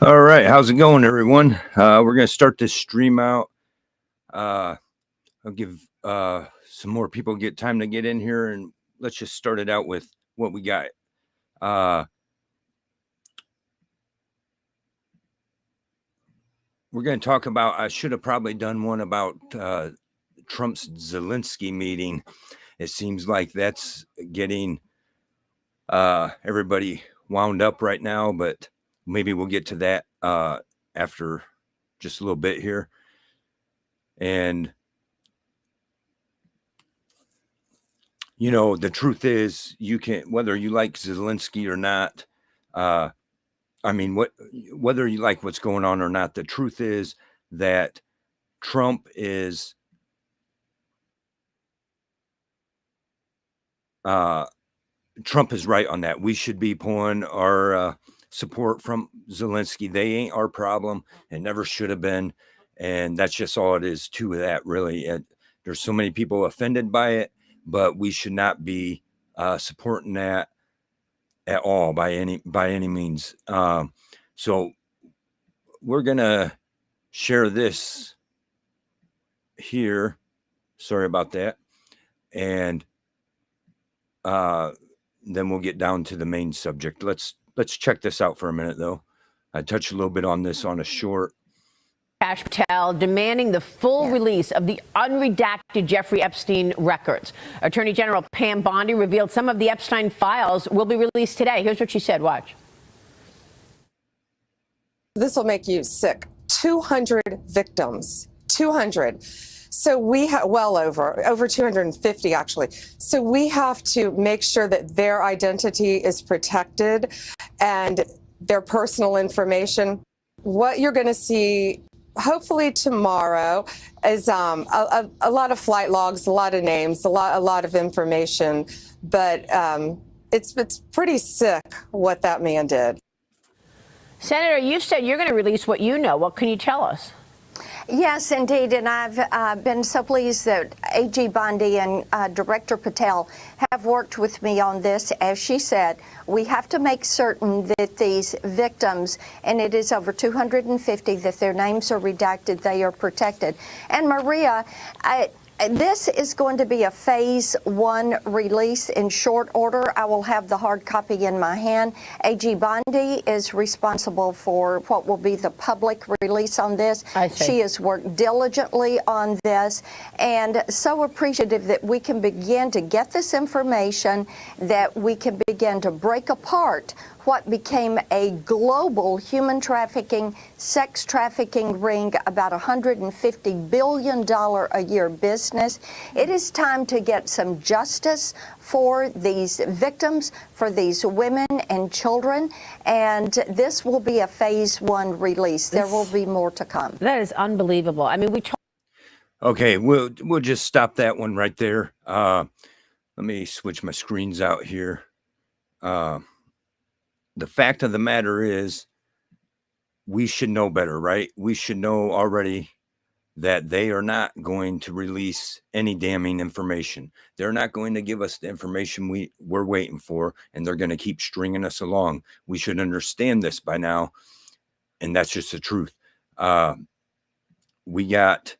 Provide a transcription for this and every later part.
All right, how's it going, everyone? We're going to start this stream out. I'll give some more people get time to get in here, and let's just start it out with what we got. We're going to talk about, I should have probably done one about Trump's Zelensky meeting. It seems like that's getting everybody wound up right now, but maybe we'll get to that after just a little bit here. And, you know, the truth is, you can, whether you like Zelensky or not, whether you like what's going on or not, the truth is that Trump is right on that. We should be pulling our support from Zelensky. They ain't our problem and never should have been. And that's just all it is to that, really. There's so many people offended by it, but we should not be supporting that at all by any means. So we're gonna share this here. Sorry about that. And then we'll get down to the main subject. Let's check this out for a minute, though. I touched a little bit on this on a short. Kash Patel demanding the full release of the unredacted Jeffrey Epstein records. Attorney General Pam Bondi revealed some of the Epstein files will be released today. Here's what she said. Watch. This will make you sick. 200 victims. 200. So we have over 250, actually. So we have to make sure that their identity is protected and their personal information. What you're going to see hopefully tomorrow is a lot of flight logs, a lot of names, a lot of information. But it's pretty sick what that man did. Senator, you said you're going to release what you know. What can you tell us? Yes, indeed, and I've been so pleased that AG Bondi and Director Patel have worked with me on this. As she said, we have to make certain that these victims, and it is over 250, that their names are redacted, they are protected. And Maria, this is going to be a phase 1 release in short order. I will have the hard copy in my hand. AG Bondi is responsible for what will be the public release on this. She has worked diligently on this and so appreciative that we can begin to get this information, that we can begin to break apart what became a global human trafficking, sex trafficking ring, about $150 billion a year business. It is time to get some justice for these victims, for these women and children, and this will be a phase 1 release. There will be more to come. That is unbelievable. I mean, Okay, we'll just stop that one right there. Let me switch my screens out here. The fact of the matter is, we should know better, right? We should know already that they are not going to release any damning information. They're not going to give us the information we're waiting for, and they're going to keep stringing us along. We should understand this by now, and that's just the truth. We got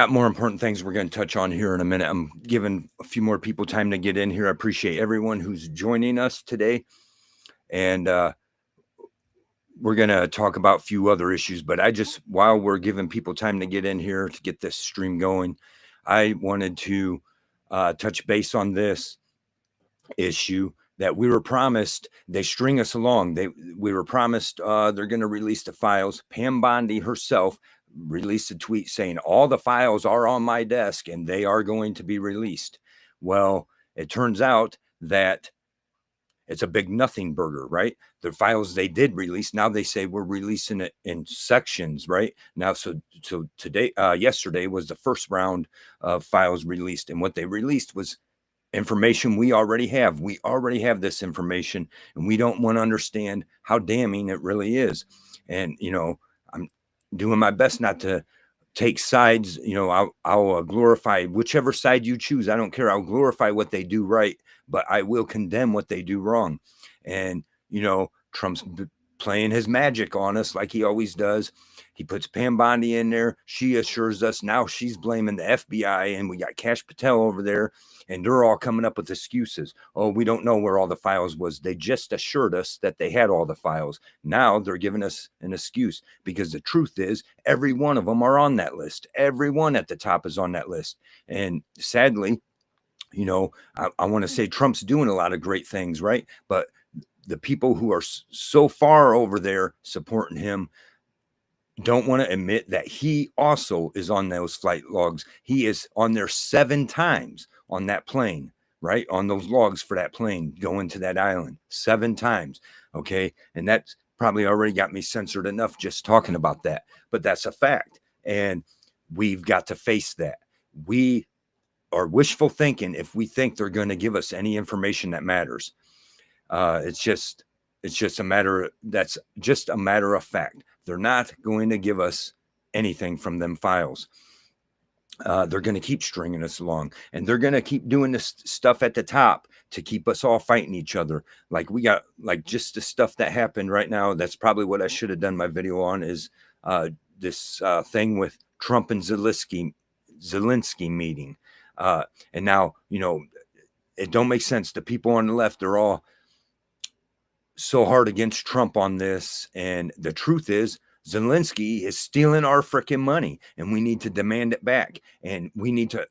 more important things we're going to touch on here in a minute. I'm giving a few more people time to get in here. I appreciate everyone who's joining us today. And we're going to talk about a few other issues. But while we're giving people time to get in here to get this stream going, I wanted to touch base on this issue that we were promised. They string us along. We were promised they're going to release the files. Pam Bondi herself released a tweet saying all the files are on my desk and they are going to be released. Well, it turns out that it's a big nothing burger, right? The files they did release, now they say we're releasing it in sections, right? Now, so today, yesterday was the first round of files released, and what they released was information we already have. We already have this information, and we don't want to understand how damning it really is. And, I'm doing my best not to take sides. I'll glorify whichever side you choose. I don't care. I'll glorify what they do right, but I will condemn what they do wrong. And, Trump's playing his magic on us like he always does. He puts Pam Bondi in there. She assures us now she's blaming the FBI, and we got Kash Patel over there, and they're all coming up with excuses. Oh, we don't know where all the files was. They just assured us that they had all the files. Now they're giving us an excuse, because the truth is every one of them are on that list. Everyone at the top is on that list. And sadly, I want to say Trump's doing a lot of great things, right? But the people who are so far over there supporting him don't want to admit that he also is on those flight logs. He is on there 7 times on that plane, right? On those logs for that plane going to that island 7 times. Okay. And that's probably already got me censored enough just talking about that, but that's a fact. And we've got to face that. We are wishful thinking if we think they're going to give us any information that matters. It's just a matter of fact. They're not going to give us anything from them files. They're going to keep stringing us along, and they're going to keep doing this stuff at the top to keep us all fighting each other. Like we got, like, just the stuff that happened right now. That's probably what I should have done my video on, is this thing with Trump and Zelensky meeting. And now, it don't make sense. The people on the left are all so hard against Trump on this. And the truth is, Zelensky is stealing our freaking money, and we need to demand it back. And we need to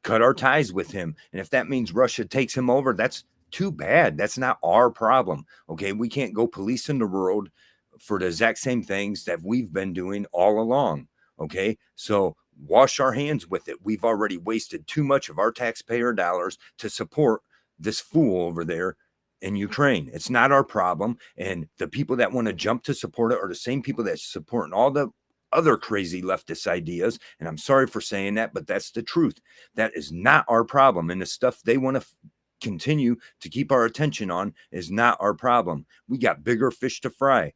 cut our ties with him. And if that means Russia takes him over, that's too bad. That's not our problem. Okay. We can't go policing the world for the exact same things that we've been doing all along. Okay. So wash our hands with it. We've already wasted too much of our taxpayer dollars to support this fool over there in Ukraine. It's not our problem. And the people that want to jump to support it are the same people that supporting all the other crazy leftist ideas. And I'm sorry for saying that, but that's the truth. That is not our problem. And the stuff they want to continue to keep our attention on is not our problem. We got bigger fish to fry.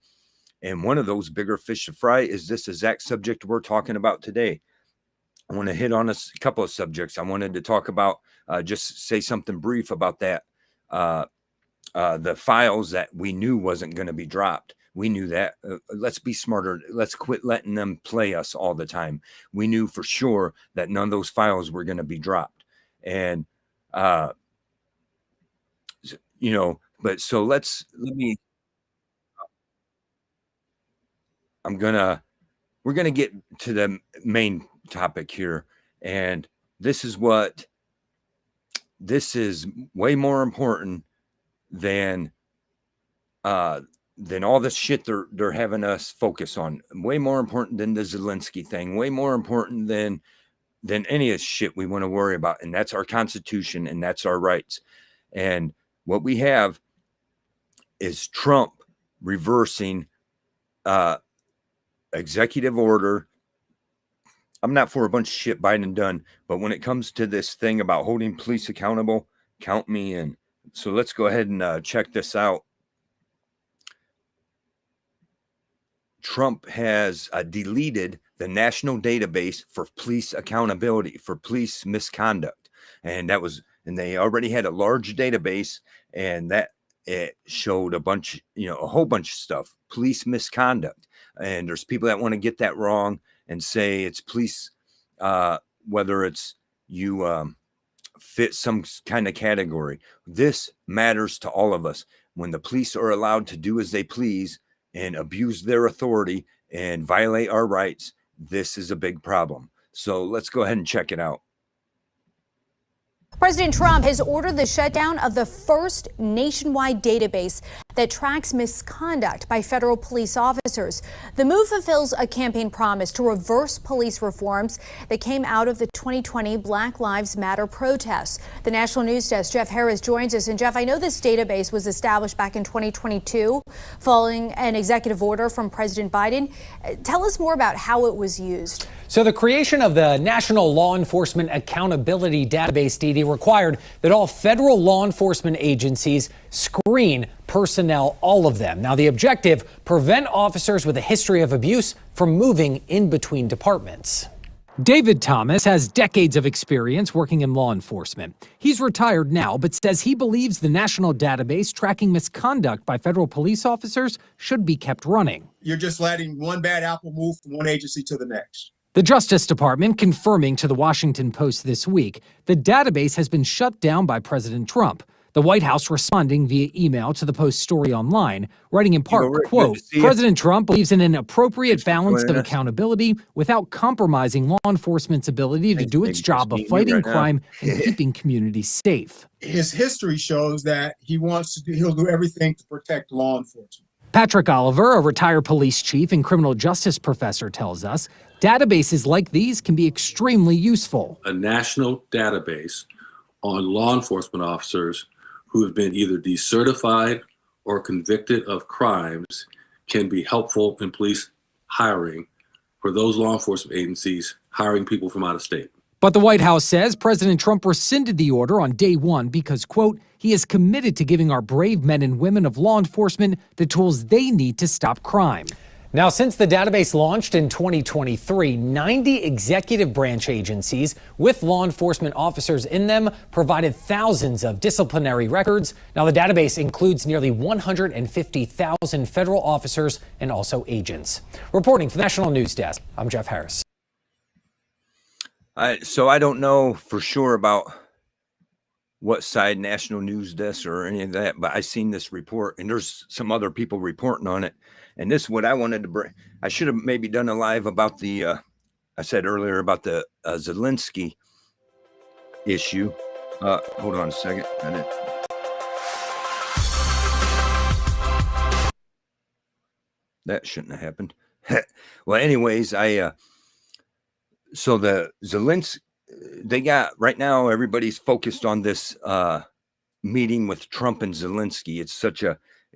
And one of those bigger fish to fry is this exact subject we're talking about today. I want to hit on a couple of subjects. I wanted to talk about, just say something brief about that. The files that we knew wasn't going to be dropped. We knew that. Let's be smarter. Let's quit letting them play us all the time. We knew for sure that none of those files were going to be dropped. And, but so we're going to get to the main topic here. And this is way more important than all this shit they're having us focus on. Way more important than the Zelensky thing. Way more important than any of the shit we want to worry about. And that's our Constitution, and that's our rights. And what we have is Trump reversing executive order. I'm not for a bunch of shit Biden done, but when it comes to this thing about holding police accountable, count me in. So let's go ahead and check this out. Trump has deleted the national database for police accountability, for police misconduct. And they already had a large database, and that it showed a whole bunch of stuff, police misconduct. And there's people that want to get that wrong and say it's police, whether it's you fit some kind of category. This matters to all of us. When the police are allowed to do as they please and abuse their authority and violate our rights, this is a big problem. So let's go ahead and check it out. President Trump has ordered the shutdown of the first nationwide database that tracks misconduct by federal police officers. The move fulfills a campaign promise to reverse police reforms that came out of the 2020 Black Lives Matter protests. The National News Desk, Jeff Harris, joins us. And Jeff, I know this database was established back in 2022 following an executive order from President Biden. Tell us more about how it was used. So the creation of the National Law Enforcement Accountability Database, DD, required that all federal law enforcement agencies screen personnel, all of them. Now, the objective, prevent officers with a history of abuse from moving in between departments. David Thomas has decades of experience working in law enforcement. He's retired now, but says he believes the national database tracking misconduct by federal police officers should be kept running. You're just letting one bad apple move from one agency to the next. The Justice Department confirming to the Washington Post this week the database has been shut down by President Trump. The White House responding via email to the Post story online, writing in part, quote, President Trump believes in an appropriate balance of accountability without compromising law enforcement's ability to do its job of fighting crime and keeping communities safe. His history shows that he'll do everything to protect law enforcement. Patrick Oliver, a retired police chief and criminal justice professor, tells us databases like these can be extremely useful. A national database on law enforcement officers who have been either decertified or convicted of crimes can be helpful in police hiring for those law enforcement agencies hiring people from out of state. But the White House says President Trump rescinded the order on day one because, quote, he is committed to giving our brave men and women of law enforcement the tools they need to stop crime. Now, since the database launched in 2023, 90 executive branch agencies with law enforcement officers in them provided thousands of disciplinary records. Now, the database includes nearly 150,000 federal officers and also agents. Reporting for the National News Desk, I'm Jeff Harris. So I don't know for sure about what side National News Desk or any of that, but I seen this report and there's some other people reporting on it. And this is what I wanted to bring. I should have maybe done a live about the, I said earlier about the Zelensky issue. Hold on a second. That shouldn't have happened. Well, anyways, so the Zelensky, they got, right now, everybody's focused on this meeting with Trump and Zelensky. It's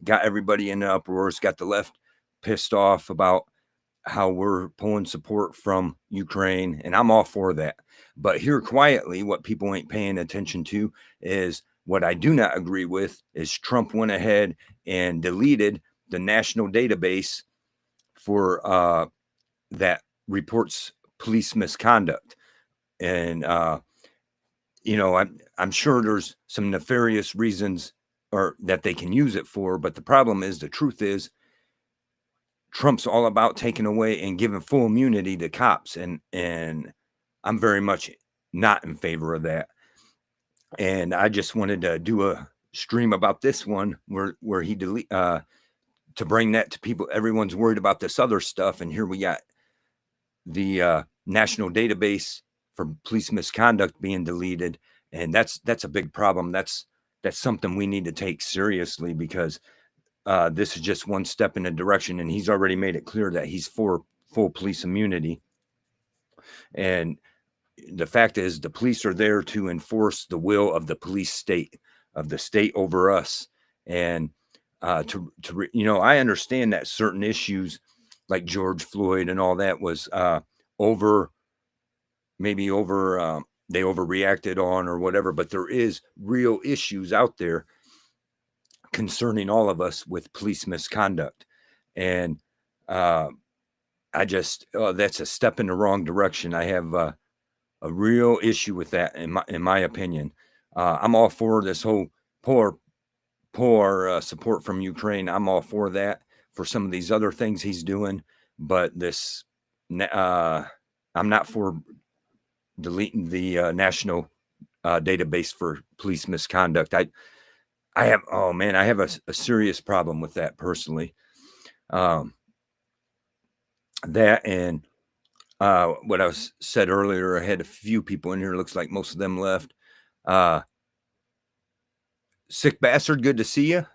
got everybody in an uproar. It's got the left pissed off about how we're pulling support from Ukraine, and I'm all for that. But here quietly, what people ain't paying attention to is what I do not agree with is Trump went ahead and deleted the national database for that reports police misconduct. And I'm sure there's some nefarious reasons or that they can use it for, but the problem is, the truth is, Trump's all about taking away and giving full immunity to cops, and I'm very much not in favor of that. And I just wanted to do a stream about this one where he to bring that to people. Everyone's worried about this other stuff, and here we got the national database for police misconduct being deleted, and that's a big problem. That's something we need to take seriously, because this is just one step in a direction, and he's already made it clear that he's for full police immunity. And the fact is, the police are there to enforce the will of the police state, of the state over us. And I understand that certain issues like George Floyd and all that was they overreacted on or whatever, but there is real issues out there concerning all of us with police misconduct. And that's a step in the wrong direction. I have a real issue with that in my opinion. I'm all for this whole poor support from Ukraine. I'm all for that, for some of these other things he's doing, but I'm not for deleting the national database for police misconduct. I have a serious problem with that personally. That and what I said earlier, I had a few people in here. Looks like most of them left. Sick bastard, good to see you.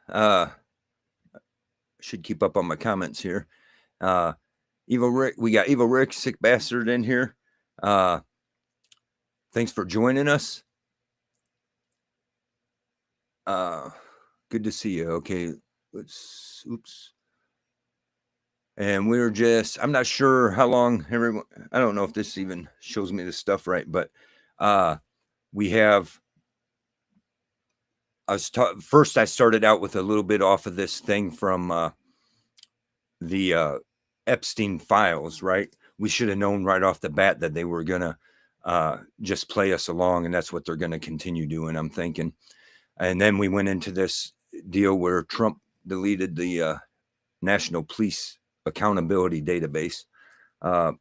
should keep up on my comments here. Evil Rick, we got Evil Rick, sick bastard in here. Thanks for joining us. Good to see you. Okay, oops. And we're just, I'm not sure how long everyone, I don't know if this even shows me the stuff right, but we have, first I started out with a little bit off of this thing from the Epstein files, right? We should have known right off the bat that they were going to just play us along, and that's what they're going to continue doing, I'm thinking. And then we went into this deal where Trump deleted the National Police Accountability Database.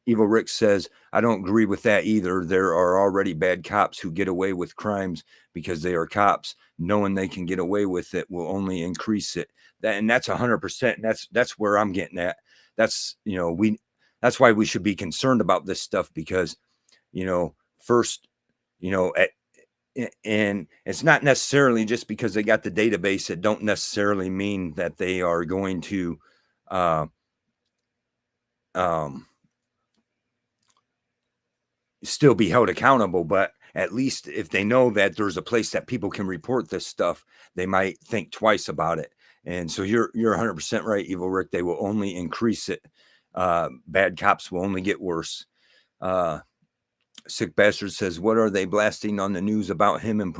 Evil Rick says, I don't agree with that either. There are already bad cops who get away with crimes because they are cops. Knowing they can get away with it will only increase it. And that's 100%. And that's where I'm getting at. That's, that's why we should be concerned about this stuff, because, first, and it's not necessarily just because they got the database. It don't necessarily mean that they are going to, still be held accountable, but at least if they know that there's a place that people can report this stuff, they might think twice about it. And so you're 100% right, Evil Rick. They will only increase it. Bad cops will only get worse. Sick Bastard says, what are they blasting on the news about him and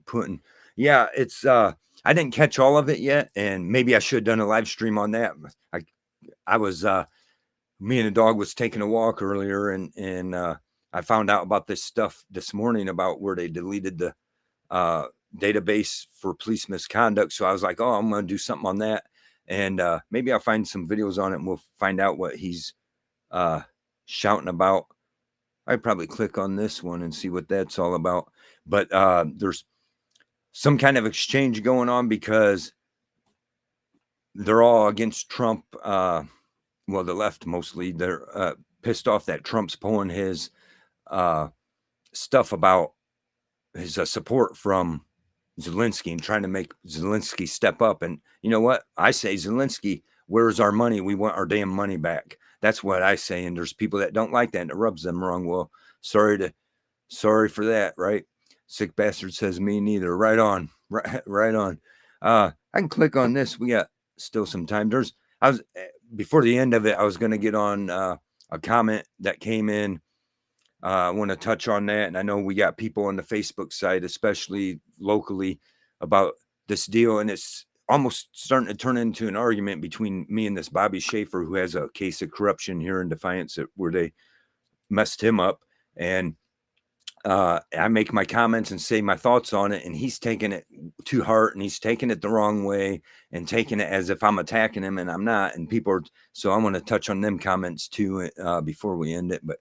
Putin? Yeah, it's I didn't catch all of it yet, and maybe I should have done a live stream on that. I was me and the dog was taking a walk earlier, and I found out about this stuff this morning about where they deleted the database for police misconduct. So I was like, oh, I'm going to do something on that. And maybe I'll find some videos on it, and we'll find out what he's shouting about. I'd probably click on this one and see what that's all about. But there's some kind of exchange going on because they're all against Trump. Well, the left mostly. They're pissed off that Trump's pulling his stuff about his support from Zelensky and trying to make Zelensky step up. And you know what? I say, Zelensky, where's our money? We want our damn money back. That's what I say. And there's people that don't like that, and it rubs them wrong. Well, sorry for that, right? Sick Bastard says, me neither. Right on. Right on. I can click on this. We got still some time. Before the end of it, I was going to get on a comment that came in. I want to touch on that. And I know we got people on the Facebook side, especially locally, about this deal. And it's almost starting to turn into an argument between me and this Bobby Schaefer, who has a case of corruption here in Defiance where they messed him up. And I make my comments and say my thoughts on it, and he's taking it to heart, and he's taking it the wrong way and taking it as if I'm attacking him, and I'm not. And so I want to touch on them comments too before we end it. But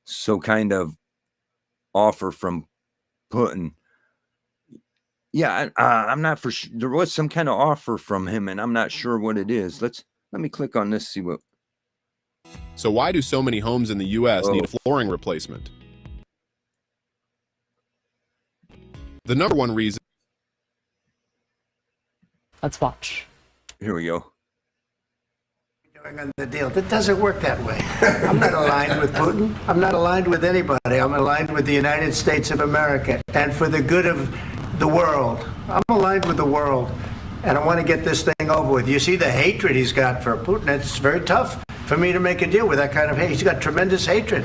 so kind of offer from Putin. Yeah, I'm not for sure. There was some kind of offer from him, and I'm not sure what it is. Let me click on this, see what. So why do so many homes in the U.S. need a flooring replacement? The number one reason. Let's watch. Here we go. On the deal. That doesn't work that way. I'm not aligned with Putin. I'm not aligned with anybody. I'm aligned with the United States of America and for the good of the world. I'm aligned with the world, and I want to get this thing over with. You see the hatred he's got for Putin. It's very tough for me to make a deal with that kind of hate. He's got tremendous hatred,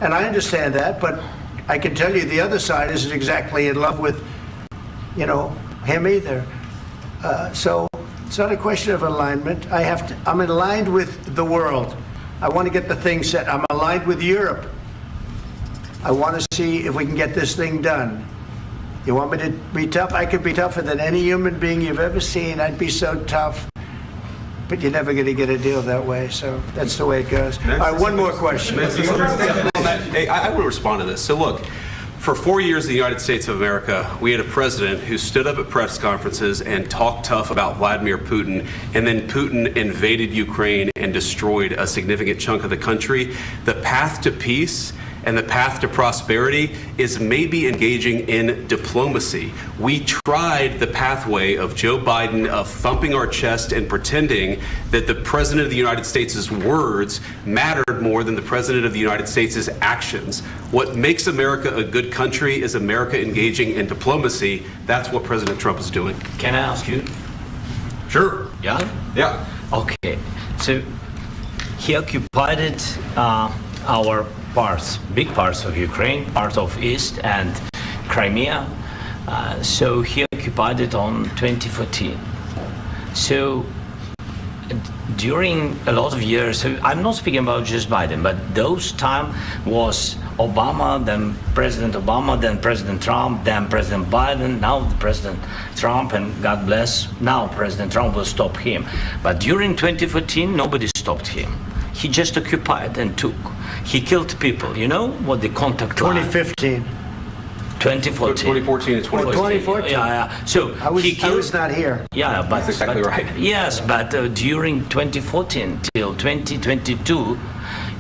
and I understand that, but I can tell you the other side isn't exactly in love with, him either. So it's not a question of alignment. I'm aligned with the world. I want to get the thing set. I'm aligned with Europe. I want to see if we can get this thing done. You want me to be tough? I could be tougher than any human being you've ever seen. I'd be so tough. But you're never going to get a deal that way. So that's the way it goes. All right, one more question. Hey, I will respond to this. So look, for 4 years in the United States of America, we had a president who stood up at press conferences and talked tough about Vladimir Putin, and then Putin invaded Ukraine and destroyed a significant chunk of the country. The path to peace and the path to prosperity is maybe engaging in diplomacy. We tried the pathway of Joe Biden of thumping our chest and pretending that the President of the United States' words mattered more than the President of the United States' actions. What makes America a good country is America engaging in diplomacy. That's what President Trump is doing. Can I ask you? Sure. Yeah? Yeah. Okay. So he occupied our parts, big parts of Ukraine, part of East and Crimea. So he occupied it on 2014. So during a lot of years, so I'm not speaking about just Biden, but those time was Obama, then President Obama, then President Trump, then President Biden, now the President Trump, and God bless, now President Trump will stop him. But during 2014, nobody stopped him. He just occupied and took. He killed people. You know what the contact line? 2015. 2014 2014. and 2014. 2014. Yeah. So I was, he killed. I was not here. Yeah, but That's exactly right. Yes, but during 2014 till 2022,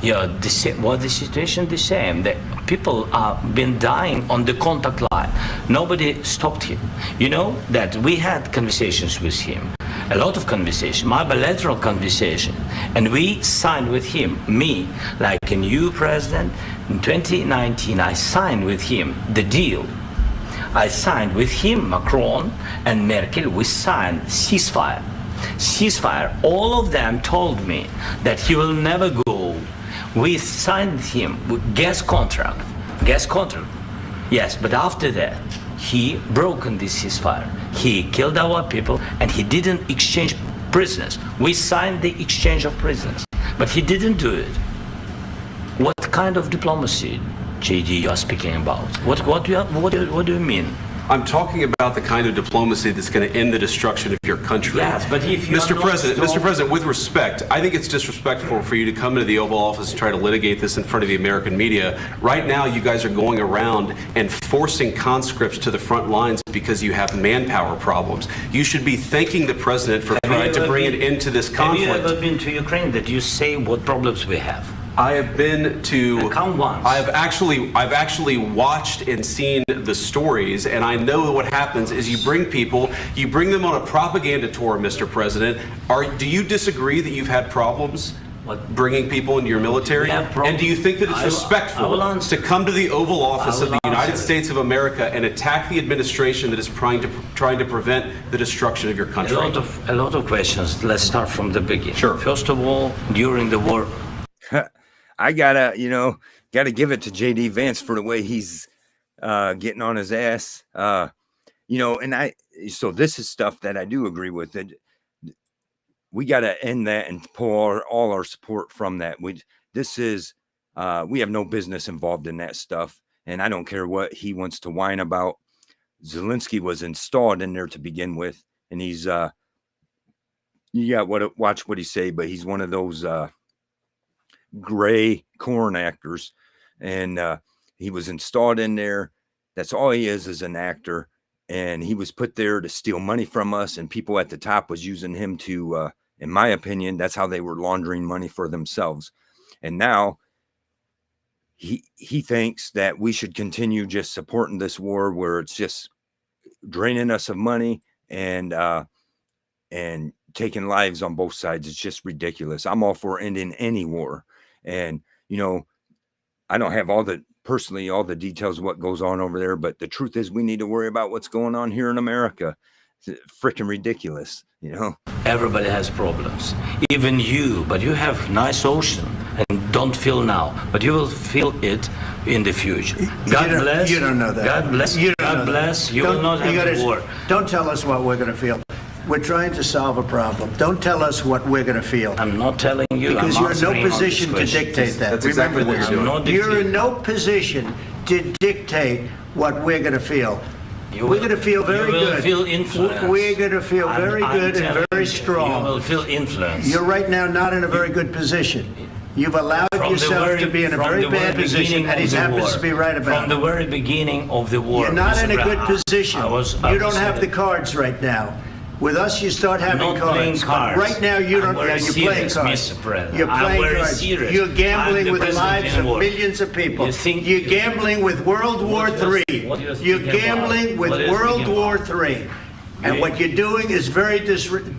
yeah, the situation the same. The people have been dying on the contact line. Nobody stopped him. You know that we had conversations with him, a lot of conversation, my bilateral conversation, and we signed with him, me, like a new president. In 2019, I signed with him the deal. I signed with him, Macron and Merkel, we signed ceasefire. Ceasefire, all of them told me that he will never go. We signed him with gas contract, yes, but after that, he broken this ceasefire. He killed our people and he didn't exchange prisoners. We signed the exchange of prisoners, but he didn't do it. What kind of diplomacy, JD, you are speaking about? What do you mean? I'm talking about the kind of diplomacy that's going to end the destruction of your country. Yes, but if you Mr. President, with respect, I think it's disrespectful for you to come into the Oval Office and try to litigate this in front of the American media. Right now, you guys are going around and forcing conscripts to the front lines because you have manpower problems. You should be thanking the president for trying to bring an end to this conflict. Have you ever been to Ukraine that you say what problems we have? I have been to. Come once. I've actually watched and seen the stories, and I know what happens is you bring them on a propaganda tour, Mr. President. Do you disagree that you've had problems bringing people into your military? And do you think that it's respectful to come to the Oval Office of the United States of America and attack the administration that is trying to prevent the destruction of your country? A lot of questions. Let's start from the beginning. Sure. First of all, during the war. I gotta give it to JD Vance for the way he's getting on his ass. So this is stuff that I do agree with. That we gotta end that and pull all our support from that. We have no business involved in that stuff, and I don't care what he wants to whine about. Zelensky was installed in there to begin with, and he's watch what he say, but he's one of those gray corn actors, and he was installed in there. That's all he is an actor, and he was put there to steal money from us, and people at the top was using him to in my opinion, that's how they were laundering money for themselves. And now he thinks that we should continue just supporting this war where it's just draining us of money and taking lives on both sides. It's just ridiculous. I'm all for ending any war. And, I don't have all the details of what goes on over there, but the truth is we need to worry about what's going on here in America. It's freaking ridiculous, Everybody has problems, even you, but you have nice ocean and don't feel now, but you will feel it in the future. God bless. You don't know that. God bless. God bless. You will not have a war. Don't tell us what we're going to feel. We're trying to solve a problem. Don't tell us what we're going to feel. I'm not telling you. Because you're in no position to dictate that. That's exactly what you're doing. You're in no position to dictate what we're going to feel. We're going to feel very good. You will feel influence. We're going to feel very good and very strong. You will feel influence. You're right now not in a very good position. You've allowed yourself to be in a very bad position, and he happens to be right about it. From the very beginning of the war. You're not in a good position. You don't have the cards right now. With us, you start having Not playing cards. cards. Right now, you don't. I'm very You're playing serious, cards. Mr. President. You're I'm playing very cards. serious. You're I'm gambling the with the president lives in of war. millions of people. You think- You're gambling with World War What do you- III. what do you You're think about? gambling with What do you World think War about? III. And what you're doing is very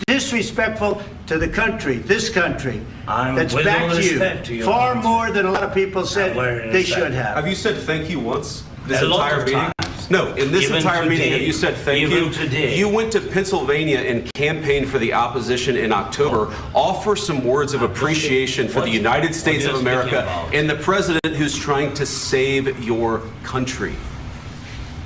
disrespectful to the country, this country. That's with back all to you. respect to your Far country. more than a lot of people said very they respect. should have. Have you said thank you once this A lot entire of meeting? times. No, in this Even entire meeting, today. have you said thank Even you? today. You went to Pennsylvania and campaigned for the opposition in October. Offer some words of appreciation for the United States what of are you America speaking about? and the president who's trying to save your country.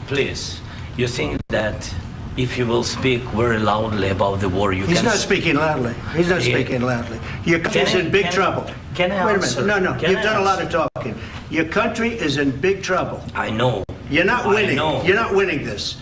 Please, you think that if you will speak very loudly about the war, you He's can... not speaking loudly. He's not Yeah. speaking loudly. Your country's in big trouble. Can I Wait a answer? minute. No, Can you've I done a lot answer? of talking. Your country is in big trouble. I know. You're not I winning. know. You're not winning this.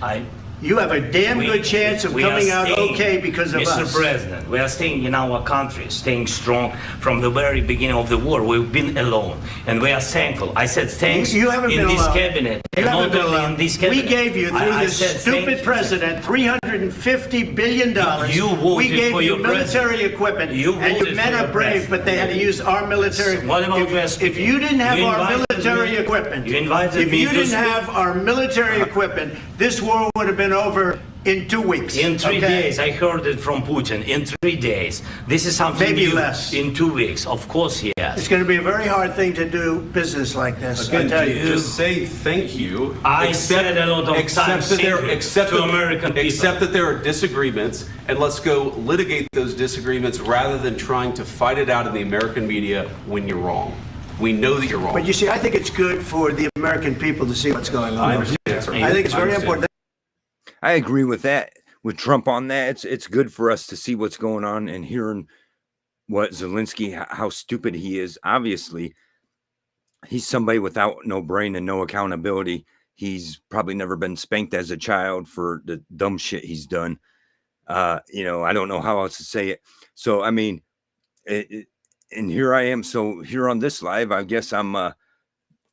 You have a damn good chance of we are coming out staying, okay because of Mr. us. President, we are staying in our country, staying strong from the very beginning of the war. We've been alone, and we are thankful. I said thanks You haven't in been this alone. cabinet, You and haven't not been only alone. in this cabinet. We gave you, through I this said stupid thank you. president, $350 billion. You voted we gave for you your military president. equipment, You and voted your men for are your brave, president. but they had to use our military. What about If you didn't have our invited military me- equipment, You invited if me you to didn't speak. have our military equipment, this war would have been over in 2 weeks. In 3 okay? days, I heard it from Putin. In 3 days, this is something Maybe new. less. In 2 weeks, of course, yes. It's going to be a very hard thing to do business like this. I Again, tell you. just say thank you. I said a lot of times to American people. Accept that there are disagreements, and let's go litigate those disagreements rather than trying to fight it out in the American media when you're wrong. We know that you're wrong. But you see, I think it's good for the American people to see what's going on. I understand, sir. I think it's I very understand. important. I agree with that. With Trump on that, it's good for us to see what's going on and hearing what Zelensky, how stupid he is. Obviously, he's somebody without no brain and no accountability. He's probably never been spanked as a child for the dumb shit he's done. I don't know how else to say it. So, I mean, and here I am. So here on this live, I guess I'm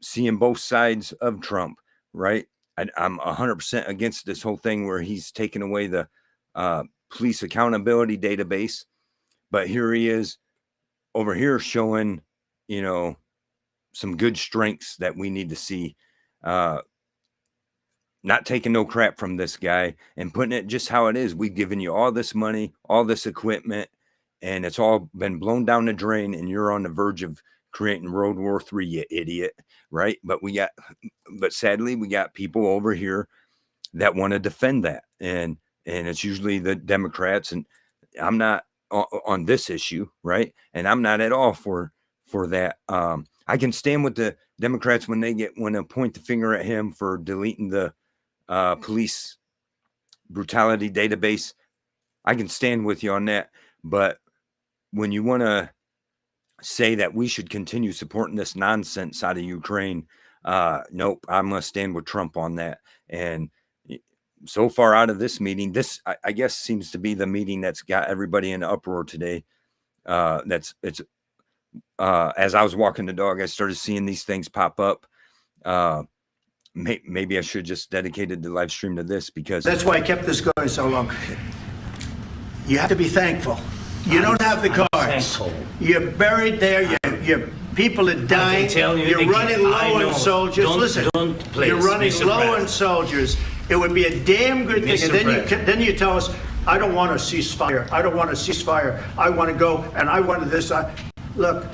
seeing both sides of Trump, right? I'm 100% against this whole thing where he's taken away the police accountability database. But here he is over here showing, some good strengths that we need to see. Not taking no crap from this guy and putting it just how it is. We've given you all this money, all this equipment, and it's all been blown down the drain, and you're on the verge of creating World War III, you idiot, right? But sadly, we got people over here that want to defend that, and it's usually the Democrats, and I'm not on this issue, right? And I'm not at all for that. I can stand with the Democrats when they want to point the finger at him for deleting the police brutality database. I can stand with you on that, but when you want to say that we should continue supporting this nonsense out of Ukraine, nope, I'm going to stand with Trump on that. And so far out of this meeting, this I guess seems to be the meeting that's got everybody in uproar today. As I was walking the dog, I started seeing these things pop up. Maybe I should just dedicated the live stream to this, because That's why I kept this going so long. You have to be thankful. You don't have the cards. Thankful. You're buried there. Your people are dying. tell you You're again, running I low know. on soldiers. Don't- Listen, don't, please, you're running Mr. low on President. soldiers. It would be a damn good thing. Mr. And President. then you tell us, I don't want a ceasefire. I don't want a ceasefire. I want to go, and I wanted this. Look,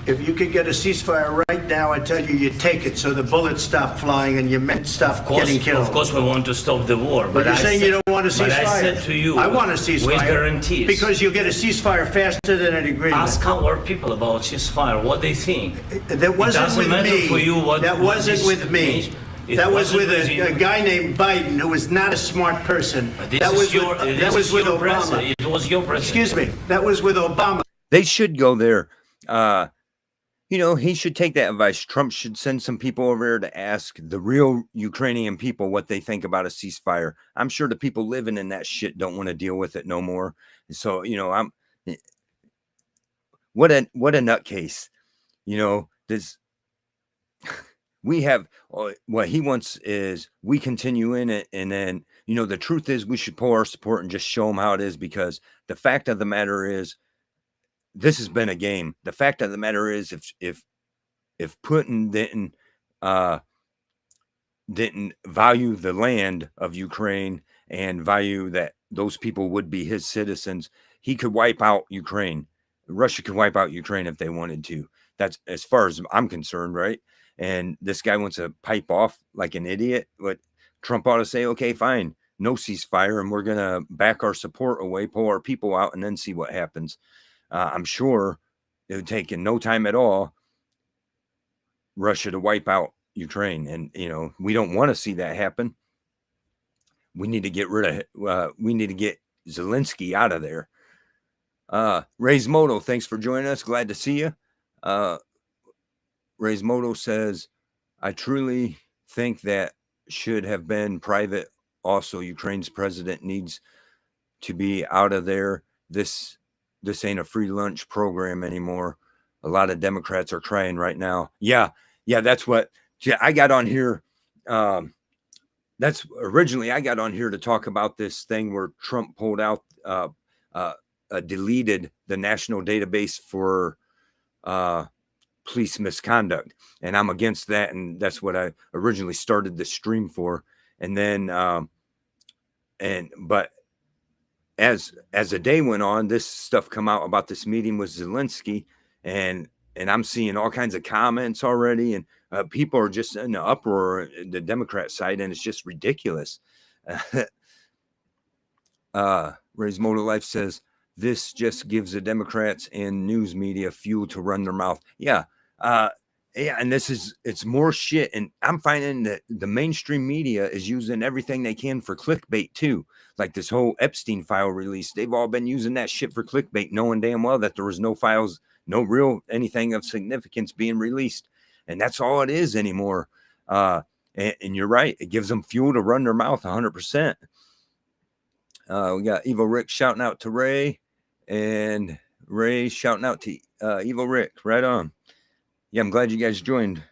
if you could get a ceasefire right now, I tell you take it so the bullets stop flying and your men stop getting killed. Of course, we want to stop the war. But you're saying you don't want a ceasefire. But I said to you, I want a ceasefire. with guarantees. Because you'll get a ceasefire faster than an agreement. Ask our people about ceasefire, what they think. That wasn't doesn't with matter me. for you what- That what wasn't this with me. means. It That was wasn't with with you. a guy named Biden, who was not a smart person. This That is was your, with, this that was is with your Obama. president. It was your president. Excuse me. That was with Obama. they should go there. He should take that advice. Trump should send some people over there to ask the real Ukrainian people what they think about a ceasefire. I'm sure the people living in that shit don't want to deal with it no more. So, what a nutcase. This We have what he wants is we continue in it, and then the truth is we should pull our support and just show them how it is, because the fact of the matter is this has been a game. The fact of the matter is if Putin didn't value the land of Ukraine and value that those people would be his citizens, he could wipe out Ukraine. Russia could wipe out Ukraine if they wanted to. That's as far as I'm concerned, right? And this guy wants to pipe off like an idiot. But Trump ought to say, okay, fine, no ceasefire, and we're going to back our support away, pull our people out, and then see what happens. I'm sure it would take in no time at all Russia to wipe out Ukraine. And, we don't want to see that happen. We need to get rid of we need to get Zelensky out of there. Ray's Moto, thanks for joining us. Glad to see you. Ray's Moto says, I truly think that should have been private. Also, Ukraine's president needs to be out of there. This ain't a free lunch program anymore. A lot of Democrats are crying right now. Yeah, that's what I got on here. That's originally I got on here to talk about this thing where Trump pulled out, deleted the national database for police misconduct, and I'm against that, and that's what I originally started this stream for. And then, but as the day went on, this stuff come out about this meeting with Zelensky, and I'm seeing all kinds of comments already, and people are just in the uproar, the Democrat side, and it's just ridiculous. Ray's Motor Life says, this just gives the Democrats and news media fuel to run their mouth. Yeah, and it's more shit. And I'm finding that the mainstream media is using everything they can for clickbait too. Like this whole Epstein file release, they've all been using that shit for clickbait, knowing damn well that there was no files, no real anything of significance being released. And that's all it is anymore. And you're right. It gives them fuel to run their mouth 100%. We got Evil Rick shouting out to Ray, and Ray shouting out to Evil Rick. Right on. Yeah, I'm glad you guys joined.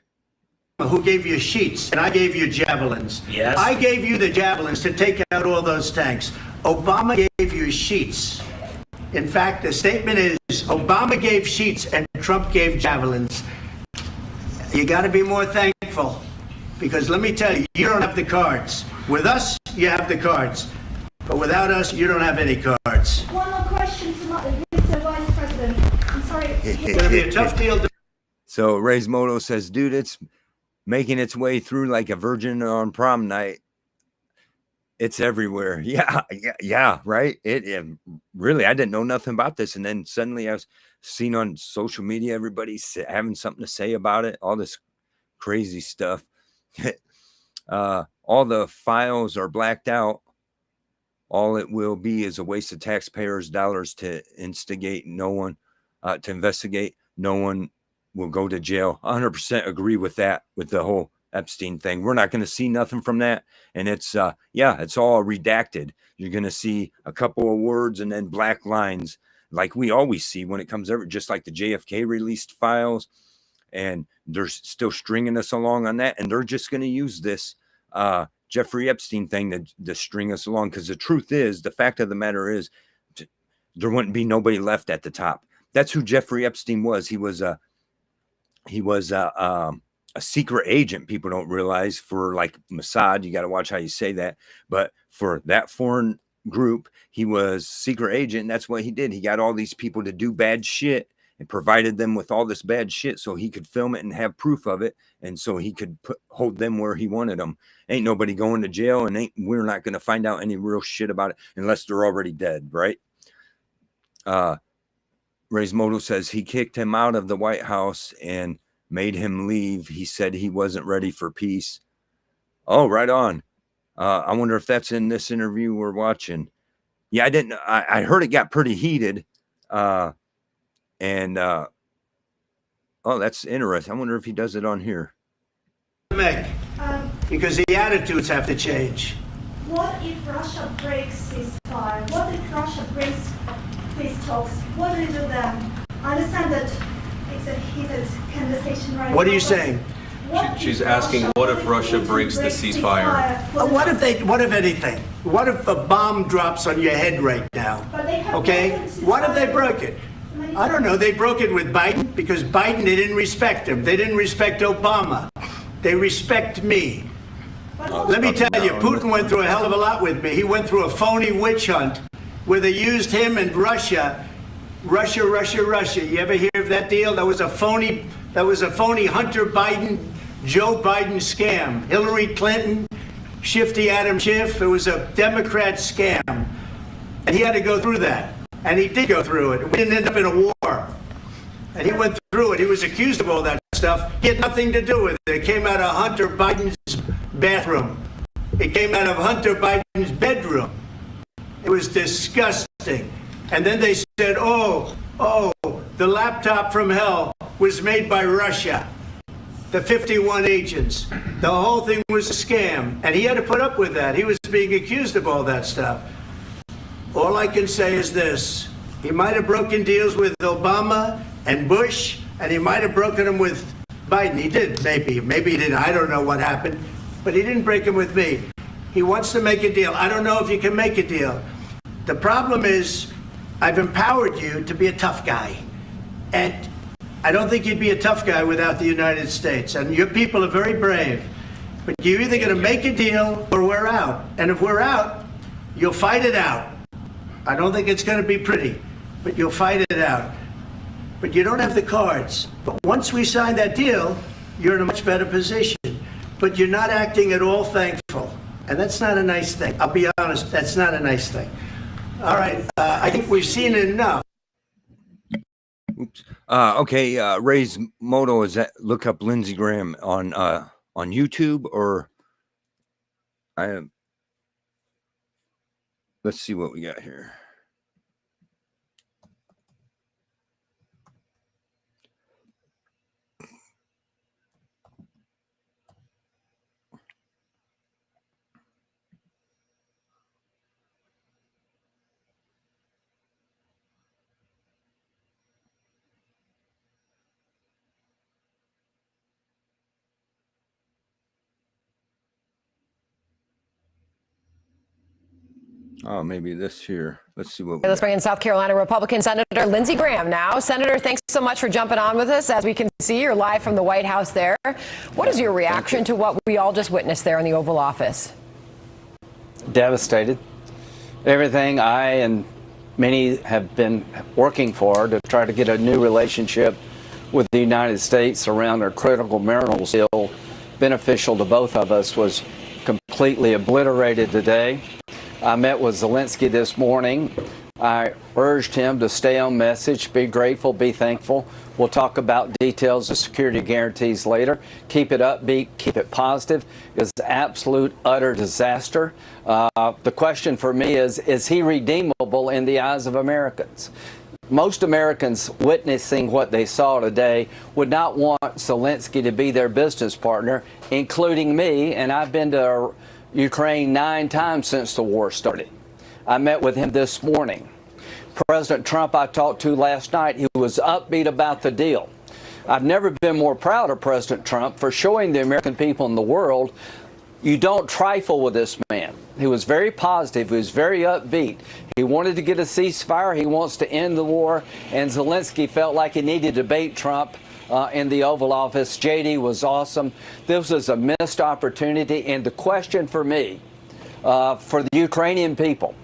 Who gave you sheets, and I gave you javelins. Yes. I gave you the javelins to take out all those tanks. Obama gave you sheets. In fact, the statement is Obama gave sheets and Trump gave javelins. You got to be more thankful, because let me tell you, you don't have the cards. With us, you have the cards. But without us, you don't have any cards. One more question to Mr. Vice President. I'm sorry. It's going to be a tough deal. So Ray's Moto says, dude, it's making its way through like a virgin on prom night. It's everywhere. Yeah, right? It really, I didn't know nothing about this. And then suddenly I was seen on social media, everybody's having something to say about it, all this crazy stuff. All the files are blacked out. All it will be is a waste of taxpayers' dollars to instigate no one, to investigate. No one will go to jail. 100% agree with that, with the whole Epstein thing. We're not going to see nothing from that. And it's all redacted. You're going to see a couple of words and then black lines like we always see when it comes over, just like the JFK released files. And they're still stringing us along on that. And they're just going to use this Jeffrey Epstein thing to string us along. Because the truth is, the fact of the matter is, there wouldn't be nobody left at the top. That's who Jeffrey Epstein was. He was a secret agent. People don't realize, for like Mossad. You got to watch how you say that. But for that foreign group, he was secret agent. And that's what he did. He got all these people to do bad shit and provided them with all this bad shit so he could film it and have proof of it. And so he could hold them where he wanted them. Ain't nobody going to jail, and we're not going to find out any real shit about it unless they're already dead, right? Ray's Moto says he kicked him out of the White House and made him leave. He said he wasn't ready for peace. Oh, right on. I wonder if that's in this interview we're watching. Yeah, I heard it got pretty heated. That's interesting. I wonder if he does it on here. Meg, because the attitudes have to change. What if Russia breaks ceasefire? What if Russia breaks peace talks? What do you do then? I understand that it's a heated conversation right now. What are you saying? She's asking, what if Russia breaks the ceasefire? Well, what if anything? What if a bomb drops on your head right now? Okay? What if they broke it? I don't know. They broke it with Biden because Biden, they didn't respect him. They didn't respect Obama. They respect me. Let me tell you, Putin went through a hell of a lot with me. He went through a phony witch hunt where they used him and Russia. You ever hear of that deal? That was a phony Hunter Biden, Joe Biden scam. Hillary Clinton, Shifty Adam Schiff. It was a Democrat scam. And he had to go through that. And he did go through it. We didn't end up in a war. And he went through it. He was accused of all that stuff. He had nothing to do with it. It came out of Hunter Biden's bathroom. It came out of Hunter Biden's bedroom. It was disgusting. And then they said, oh, the laptop from hell was made by Russia. The 51 agents. The whole thing was a scam. And he had to put up with that. He was being accused of all that stuff. All I can say is this. He might have broken deals with Obama and Bush, and he might have broken them with Biden. He did, maybe. Maybe he didn't. I don't know what happened. But he didn't break them with me. He wants to make a deal. I don't know if you can make a deal. The problem is, I've empowered you to be a tough guy. And I don't think you'd be a tough guy without the United States. And your people are very brave. But you're either going to make a deal or we're out. And if we're out, you'll fight it out. I don't think it's going to be pretty, but you'll fight it out. But you don't have the cards. But once we sign that deal, you're in a much better position. But you're not acting at all thankful. And that's not a nice thing. I'll be honest, that's not a nice thing. All right, I think we've seen enough. Oops. Okay, Ray's motto is that look up Lindsey Graham on YouTube or let's see what we got here. Oh, maybe this here. Let's see what. Let's bring in South Carolina Republican Senator Lindsey Graham now. Senator, thanks so much for jumping on with us. As we can see, you're live from the White House there. What is your reaction to what we all just witnessed there in the Oval Office? Devastated. Everything I and many have been working for to try to get a new relationship with the United States around our critical minerals deal beneficial to both of us was completely obliterated today. I met with Zelensky this morning. I urged him to stay on message, be grateful, be thankful. We'll talk about details of security guarantees later. Keep it upbeat, keep it positive. It's an absolute, utter disaster. The question for me is he redeemable in the eyes of Americans? Most Americans witnessing what they saw today would not want Zelensky to be their business partner, including me, and I've been to Ukraine 9 times since the war started. I met with him this morning. President Trump I talked to last night, he was upbeat about the deal. I've never been more proud of President Trump for showing the American people in the world you don't trifle with this man. He was very positive. He was very upbeat. He wanted to get a ceasefire. He wants to end the war. And Zelensky felt like he needed to bait Trump in the Oval Office. JD was awesome. This was a missed opportunity. And the question for me, for the Ukrainian people,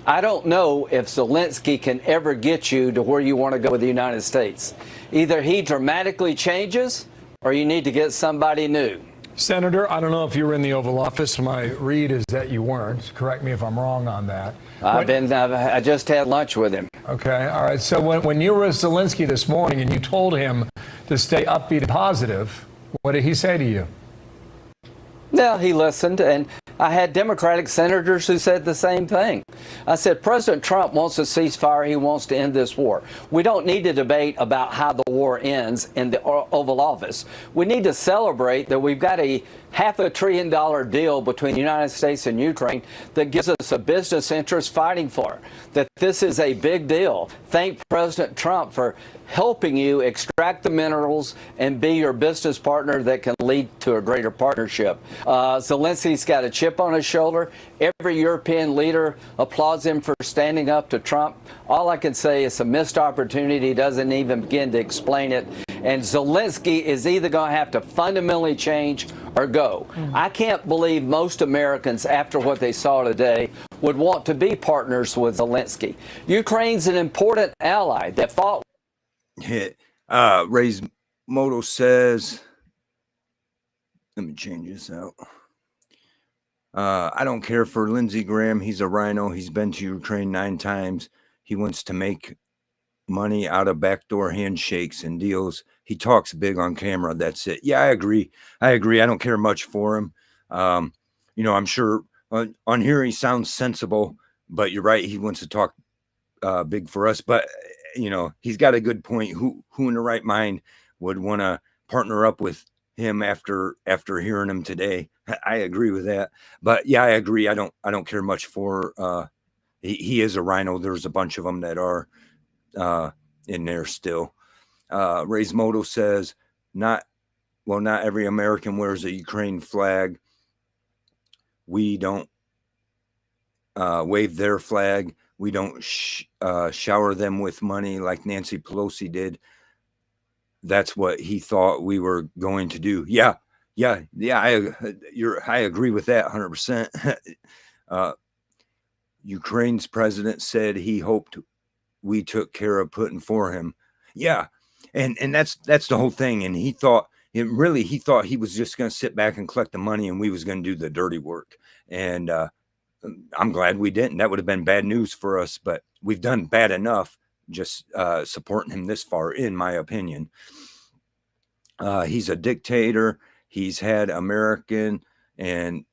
I don't know if Zelensky can ever get you to where you want to go with the United States. Either he dramatically changes or you need to get somebody new. Senator, I don't know if you were in the Oval Office. My read is that you weren't. Correct me if I'm wrong on that. I just had lunch with him. Okay, all right. So when you were with Zelensky this morning and you told him to stay upbeat and positive, what did he say to you? Well, he listened, and I had Democratic senators who said the same thing. I said, President Trump wants a ceasefire. He wants to end this war. We don't need to debate about how the war ends in the Oval Office. We need to celebrate that we've got a $500 billion deal between the United States and Ukraine that gives us a business interest fighting for, that this is a big deal. Thank President Trump for helping you extract the minerals and be your business partner that can lead to a greater partnership. Zelensky's got a chip on his shoulder. Every European leader applauds him for standing up to Trump. All I can say is a missed opportunity. He doesn't even begin to explain it. And Zelensky is either going to have to fundamentally change or go. I can't believe most Americans, after what they saw today, would want to be partners with Zelensky. Ukraine's an important ally that fought. Ray's Moto says, let me change this out. I don't care for Lindsey Graham. He's a rhino. He's been to Ukraine 9 times. He wants to make money out of backdoor handshakes and deals. He talks big on camera. That's it. Yeah, I agree. I don't care much for him. I'm sure on here he sounds sensible, but you're right. He wants to talk big for us, but he's got a good point. Who in the right mind would want to partner up with him after hearing him today? I agree with that. But yeah, I agree. I don't care much for he is a rhino. There's a bunch of them that are in there still. Ray's Moto says not every American wears a Ukraine flag. We don't wave their flag. We don't shower them with money like Nancy Pelosi did. That's what he thought we were going to do. Yeah. I agree with that 100%. Ukraine's president said he hoped we took care of Putin for him. Yeah, and that's the whole thing. And he thought he was just going to sit back and collect the money, and we was going to do the dirty work. And I'm glad we didn't. That would have been bad news for us, but we've done bad enough just supporting him this far, in my opinion. He's a dictator. He's had American and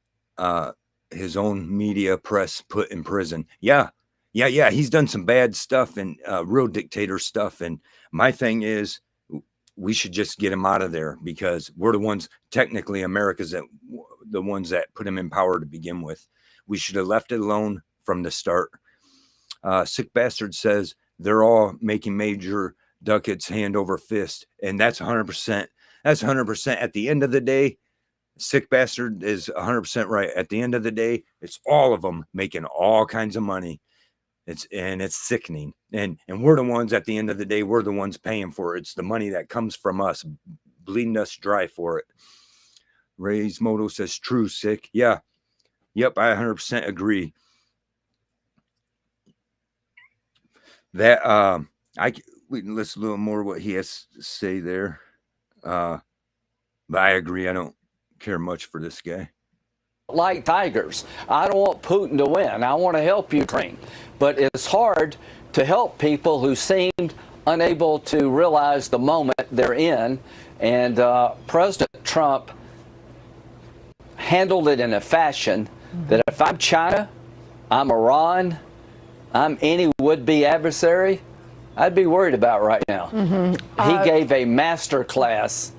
his own media press put in prison. Yeah. He's done some bad stuff and real dictator stuff. And my thing is, we should just get him out of there, because we're the ones, technically America's the ones that put him in power to begin with. We should have left it alone from the start. Sick Bastard says they're all making major ducats hand over fist. And that's 100%. That's 100%. At the end of the day, Sick Bastard is 100% right. At the end of the day, it's all of them making all kinds of money. It's sickening. And we're the ones, at the end of the day, we're the ones paying for it. It's the money that comes from us, bleeding us dry for it. Ray's Moto says, true, Sick. Yeah. Yep, I 100% agree. That we can listen a little more what he has to say there. But I agree. I don't care much for this guy. Like tigers. I don't want Putin to win. I want to help Ukraine. But it's hard to help people who seemed unable to realize the moment they're in. And President Trump handled it in a fashion that if I'm China, I'm Iran, I'm any would-be adversary, I'd be worried about right now. He gave a master class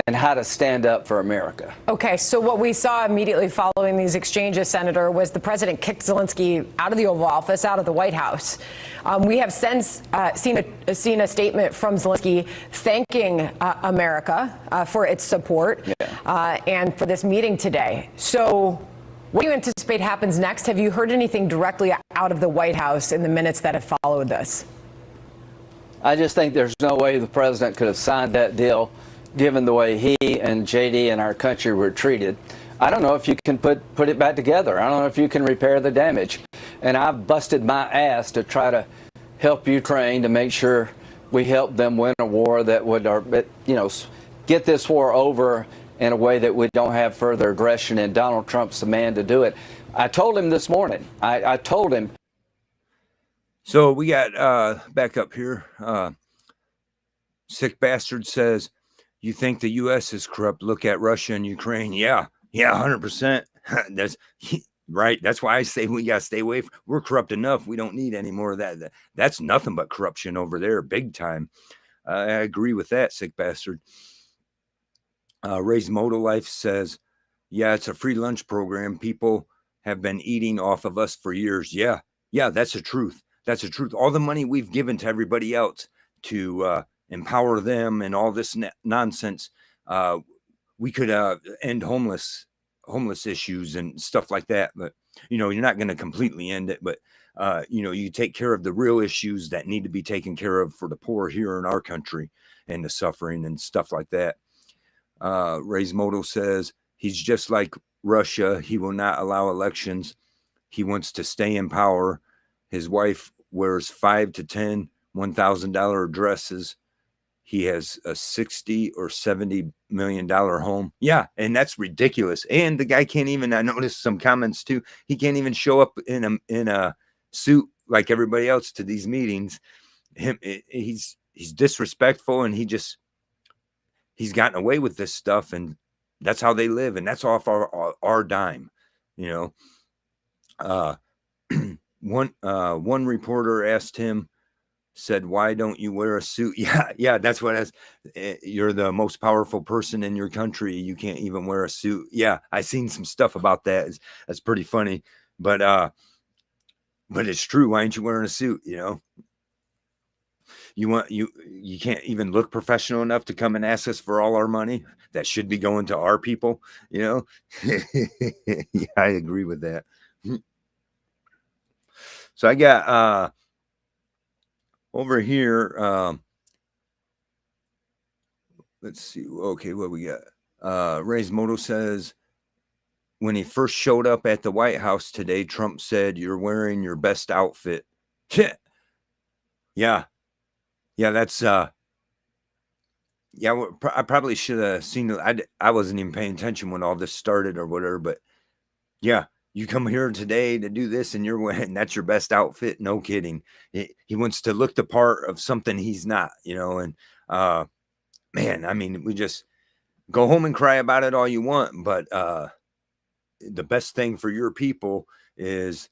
in how to stand up for America. Okay, so what we saw immediately following these exchanges, Senator, was the president kicked Zelensky out of the Oval Office, out of the White House. We have since seen a statement from Zelensky thanking America for its support and for this meeting today. So what do you anticipate happens next? Have you heard anything directly out of the White House in the minutes that have followed this? I just think there's no way the president could have signed that deal given the way he and JD and our country were treated. I don't know if you can put it back together. I don't know if you can repair the damage. And I've busted my ass to try to help Ukraine, to make sure we help them win a war that would, get this war over in a way that we don't have further aggression, and Donald Trump's the man to do it. I told him this morning. I told him. So we got back up here. Sick Bastard says, you think the U.S. is corrupt? Look at Russia and Ukraine. Yeah, 100%. Right. That's why I say we got to stay away. We're corrupt enough. We don't need any more of that. That's nothing but corruption over there, big time. I agree with that, sick bastard. Ray's Moto Life says, yeah, it's a free lunch program. People have been eating off of us for years. Yeah. Yeah, that's the truth. That's the truth. All the money we've given to everybody else to empower them and all this nonsense, we could end homeless issues and stuff like that. But, you're not going to completely end it. But, you take care of the real issues that need to be taken care of for the poor here in our country and the suffering and stuff like that. Ray's Moto says he's just like Russia. He will not allow elections. He wants to stay in power. His wife wears 5 to 10 $1,000 dresses. He has a $60 or $70 million home. Yeah, and that's ridiculous. And the guy can't even. I noticed some comments too. He can't even show up in a suit like everybody else to these meetings. He's disrespectful, and he's gotten away with this stuff, and that's how they live, and that's off our dime, One reporter asked him, said, why don't you wear a suit? Yeah, that's what you're the most powerful person in your country. You can't even wear a suit. Yeah, I seen some stuff about that. That's pretty funny, but it's true. Why aren't you wearing a suit? You can't even look professional enough to come and ask us for all our money that should be going to our people. Yeah, I agree with that. So I got over here. Let's see. Okay, what we got? Ray's Moto says, when he first showed up at the White House today, Trump said, "You're wearing your best outfit." Yeah. That's yeah. I probably should have seen it. I wasn't even paying attention when all this started or whatever. But yeah, you come here today to do this, and you're wearing that's your best outfit. No kidding. He wants to look the part of something he's not. And man, I mean, we just go home and cry about it all you want, but the best thing for your people is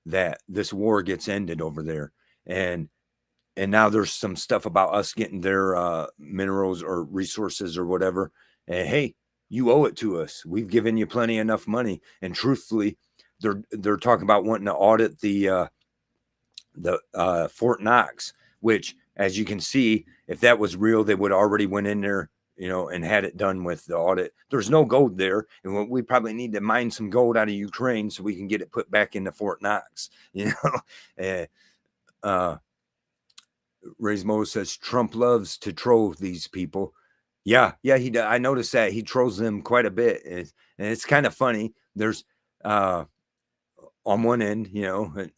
that this war gets ended over there, and now there's some stuff about us getting their minerals or resources or whatever. And hey, you owe it to us. We've given you plenty enough money. And truthfully, they're talking about wanting to audit the Fort Knox, which, as you can see, if that was real, they would already went in there, and had it done with the audit. There's no gold there, and we probably need to mine some gold out of Ukraine so we can get it put back into Fort Knox. Raismo says Trump loves to troll these people. Yeah, he does. I noticed that he trolls them quite a bit, and it's kind of funny. There's on one end,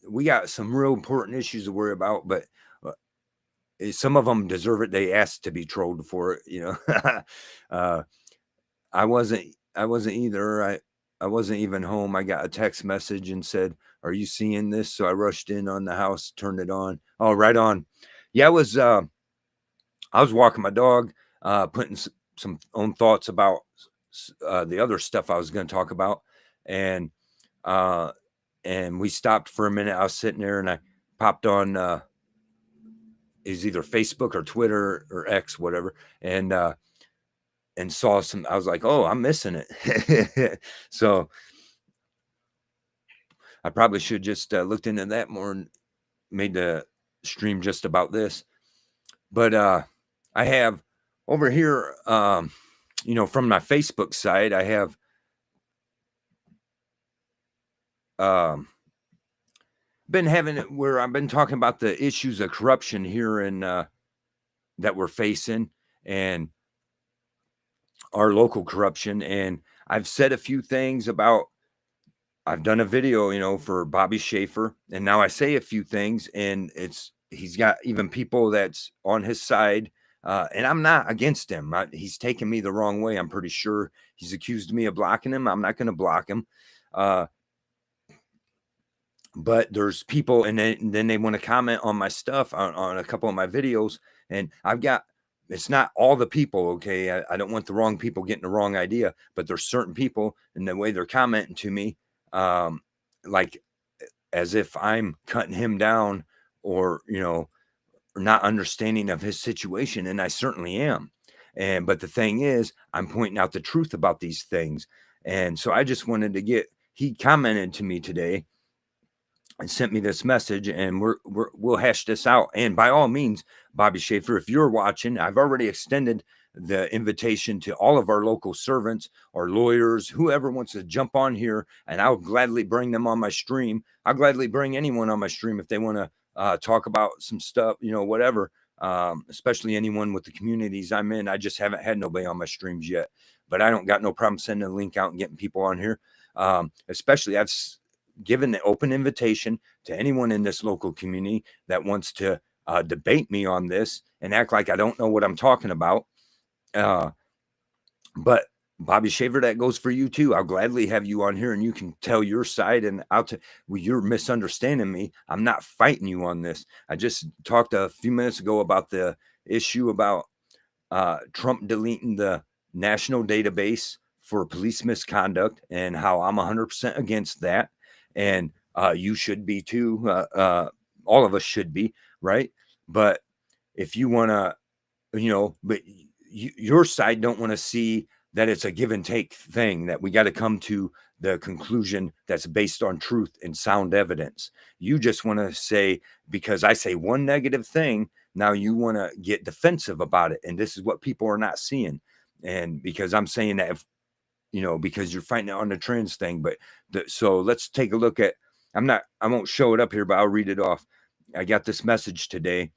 we got some real important issues to worry about, but some of them deserve it. They asked to be trolled for it. I wasn't either. I wasn't even home. I got a text message and said, "Are you seeing this?" So I rushed in on the house, turned it on. Oh, right on. Yeah, I was walking my dog, putting some own thoughts about the other stuff I was going to talk about, and we stopped for a minute. I was sitting there, and I popped on is either Facebook or Twitter or X, whatever, and saw some. I was like, "Oh, I'm missing it." So I probably should just looked into that more and made the stream just about this. But I have over here, from my Facebook side, I have been having it where I've been talking about the issues of corruption here in that we're facing, and our local corruption. And I've said a few things about. I've done a video, for Bobby Schaefer, and now I say a few things, and he's got even people that's on his side, and I'm not against him. He's taken me the wrong way. I'm pretty sure he's accused me of blocking him. I'm not going to block him, but there's people, and then they want to comment on my stuff on a couple of my videos, and it's not all the people, okay? I don't want the wrong people getting the wrong idea, but there's certain people, and the way they're commenting to me, like as if I'm cutting him down or, or not understanding of his situation. And I certainly am. But the thing is, I'm pointing out the truth about these things. And so I just wanted to he commented to me today and sent me this message, and we'll hash this out. And by all means, Bobby Schaefer, if you're watching, I've already extended the invitation to all of our local servants or lawyers, whoever wants to jump on here, and I'll gladly bring them on my stream. I'll gladly bring anyone on my stream if they want to talk about some stuff, whatever, especially anyone with the communities I'm in. I just haven't had nobody on my streams yet, but I don't got no problem sending a link out and getting people on here. Especially I've given the open invitation to anyone in this local community that wants to debate me on this and act like I don't know what I'm talking about. But Bobby Shaver, that goes for you too. I'll gladly have you on here and you can tell your side, and you're misunderstanding me. I'm not fighting you on this. I just talked a few minutes ago about the issue about Trump deleting the national database for police misconduct and how I'm 100% against that. And you should be too. All of us should be, right? But if you want to, but your side don't want to see that it's a give and take thing, that we got to come to the conclusion that's based on truth and sound evidence. You just want to say, because I say one negative thing, now you want to get defensive about it. And this is what people are not seeing. And because I'm saying that, because you're fighting on the trans thing. But so let's take a look at, I won't show it up here, but I'll read it off. I got this message today,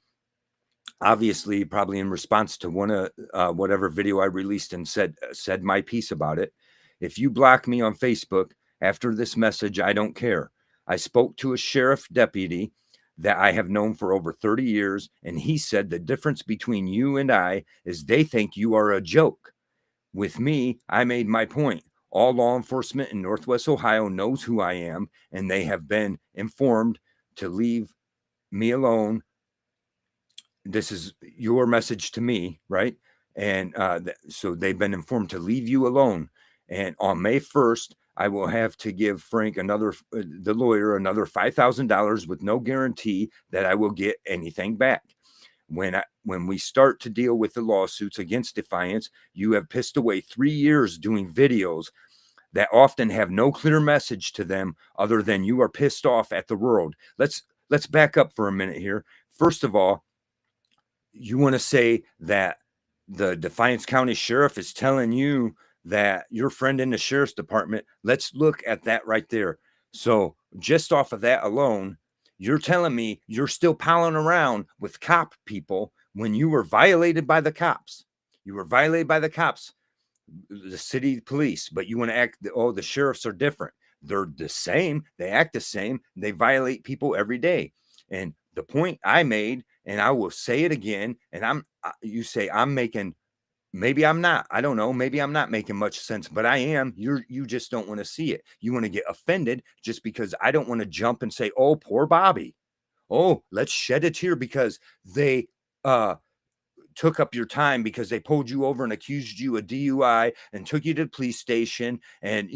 obviously probably in response to one of whatever video I released, and said my piece about it. If you block me on Facebook after this message, I don't care. I spoke to a sheriff deputy that I have known for over 30 years, and he said the difference between you and I is they think you are a joke. With me, I made my point. All law enforcement in Northwest Ohio knows who I am, and they have been informed to leave me alone. This is your message to me, right? And so they've been informed to leave you alone. And on May 1st, I will have to give Frank the lawyer, another $5,000 with no guarantee that I will get anything back. When we start to deal with the lawsuits against Defiance, you have pissed away 3 years doing videos that often have no clear message to them other than you are pissed off at the world. Let's back up for a minute here. First of all, you want to say that the Defiance County Sheriff is telling you that your friend in the sheriff's department. Let's look at that right there. So just off of that alone, you're telling me you're still palling around with cop people when you were violated by the cops. You were violated by the cops, the city police, but you want to act, the sheriffs are different. They're the same. They act the same. They violate people every day. And the point I made, and I will say it again, and you say I'm making, maybe I'm not, I don't know, maybe I'm not making much sense, but I am. You just don't want to see it. You want to get offended just because I don't want to jump and say, oh, poor Bobby. Oh, let's shed a tear because they took up your time, because they pulled you over and accused you of DUI and took you to the police station and,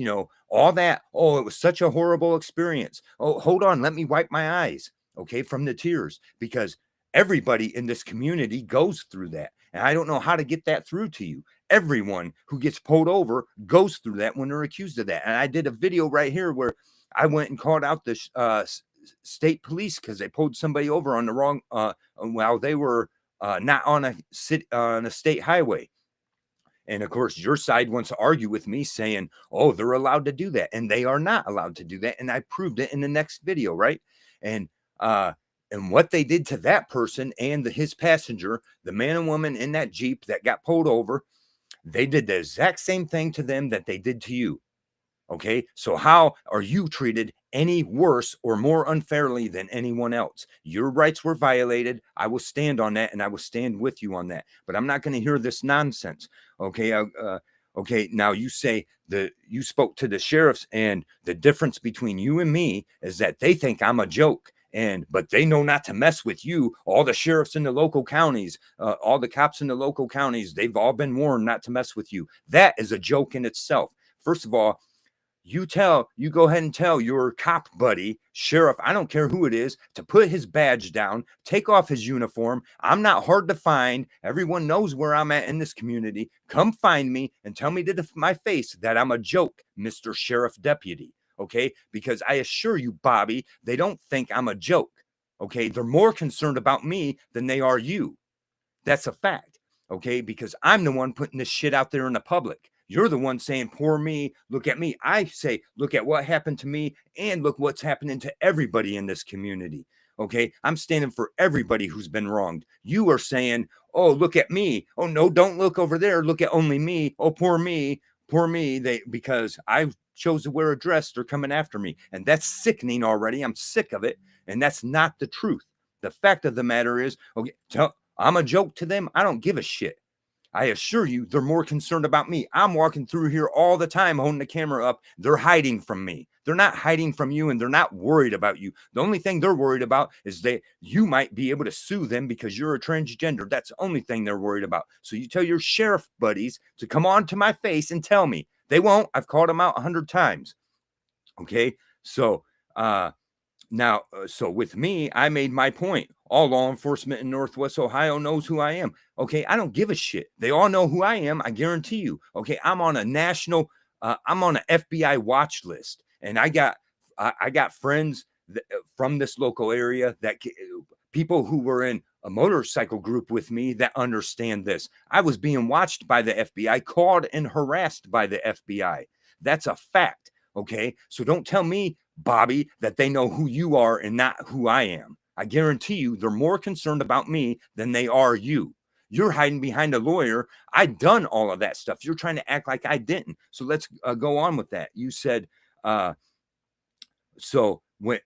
all that. Oh, it was such a horrible experience. Oh, hold on. Let me wipe my eyes. Okay. From the tears, because everybody in this community goes through that. And I don't know how to get that through to you. Everyone who gets pulled over goes through that when they're accused of that. And I did a video right here where I went and called out the state police because they pulled somebody over on the wrong, while they were not on a state highway. And of course, your side wants to argue with me saying, oh, they're allowed to do that. And they are not allowed to do that. And I proved it in the next video, right? And what they did to that person and his passenger, the man and woman in that Jeep that got pulled over, they did the exact same thing to them that they did to you. Okay, so how are you treated any worse or more unfairly than anyone else? Your rights were violated. I will stand on that, and I will stand with you on that. But I'm not going to hear this nonsense. Okay, okay. Now you say that you spoke to the sheriffs, and the difference between you and me is that they think I'm a joke. But they know not to mess with you. All the sheriffs in the local counties, all the cops in the local counties, they've all been warned not to mess with you. That is a joke in itself. First of all, You go ahead and tell your cop buddy, sheriff, I don't care who it is, to put his badge down, take off his uniform. I'm not hard to find. Everyone knows where I'm at in this community. Come find me and tell me to my face that I'm a joke, Mr. Sheriff Deputy. Okay? Because I assure you, Bobby, they don't think I'm a joke. Okay? They're more concerned about me than they are you. That's a fact. Okay? Because I'm the one putting this shit out there in the public. You're the one saying, poor me, look at me. I say, look at what happened to me and look what's happening to everybody in this community. Okay, I'm standing for everybody who's been wronged. You are saying, oh, look at me. Oh, no, don't look over there. Look at only me. Oh, poor me. Poor me. Because I chose to wear a dress, they're coming after me. And that's sickening already. I'm sick of it. And that's not the truth. The fact of the matter is, okay, I'm a joke to them. I don't give a shit. I assure you, they're more concerned about me. I'm walking through here all the time, holding the camera up. They're hiding from me. They're not hiding from you, and they're not worried about you. The only thing they're worried about is that you might be able to sue them because you're a transgender. That's the only thing they're worried about. So you tell your sheriff buddies to come on to my face and tell me. They won't. I've called them out 100 times. Okay? So, now, so with me, I made my point. All law enforcement in Northwest Ohio knows who I am. Okay, I don't give a shit. They all know who I am. I guarantee you. Okay, I'm on a national, I'm on an FBI watch list, and I got friends from this local area people who were in a motorcycle group with me that understand this. I was being watched by the FBI, called and harassed by the FBI. That's a fact. Okay, so don't tell me, Bobby, that they know who you are and not who I am. I guarantee you they're more concerned about me than they are you. You're hiding behind a lawyer. I done all of that stuff. You're trying to act like I didn't. So let's go on with that. You said, so when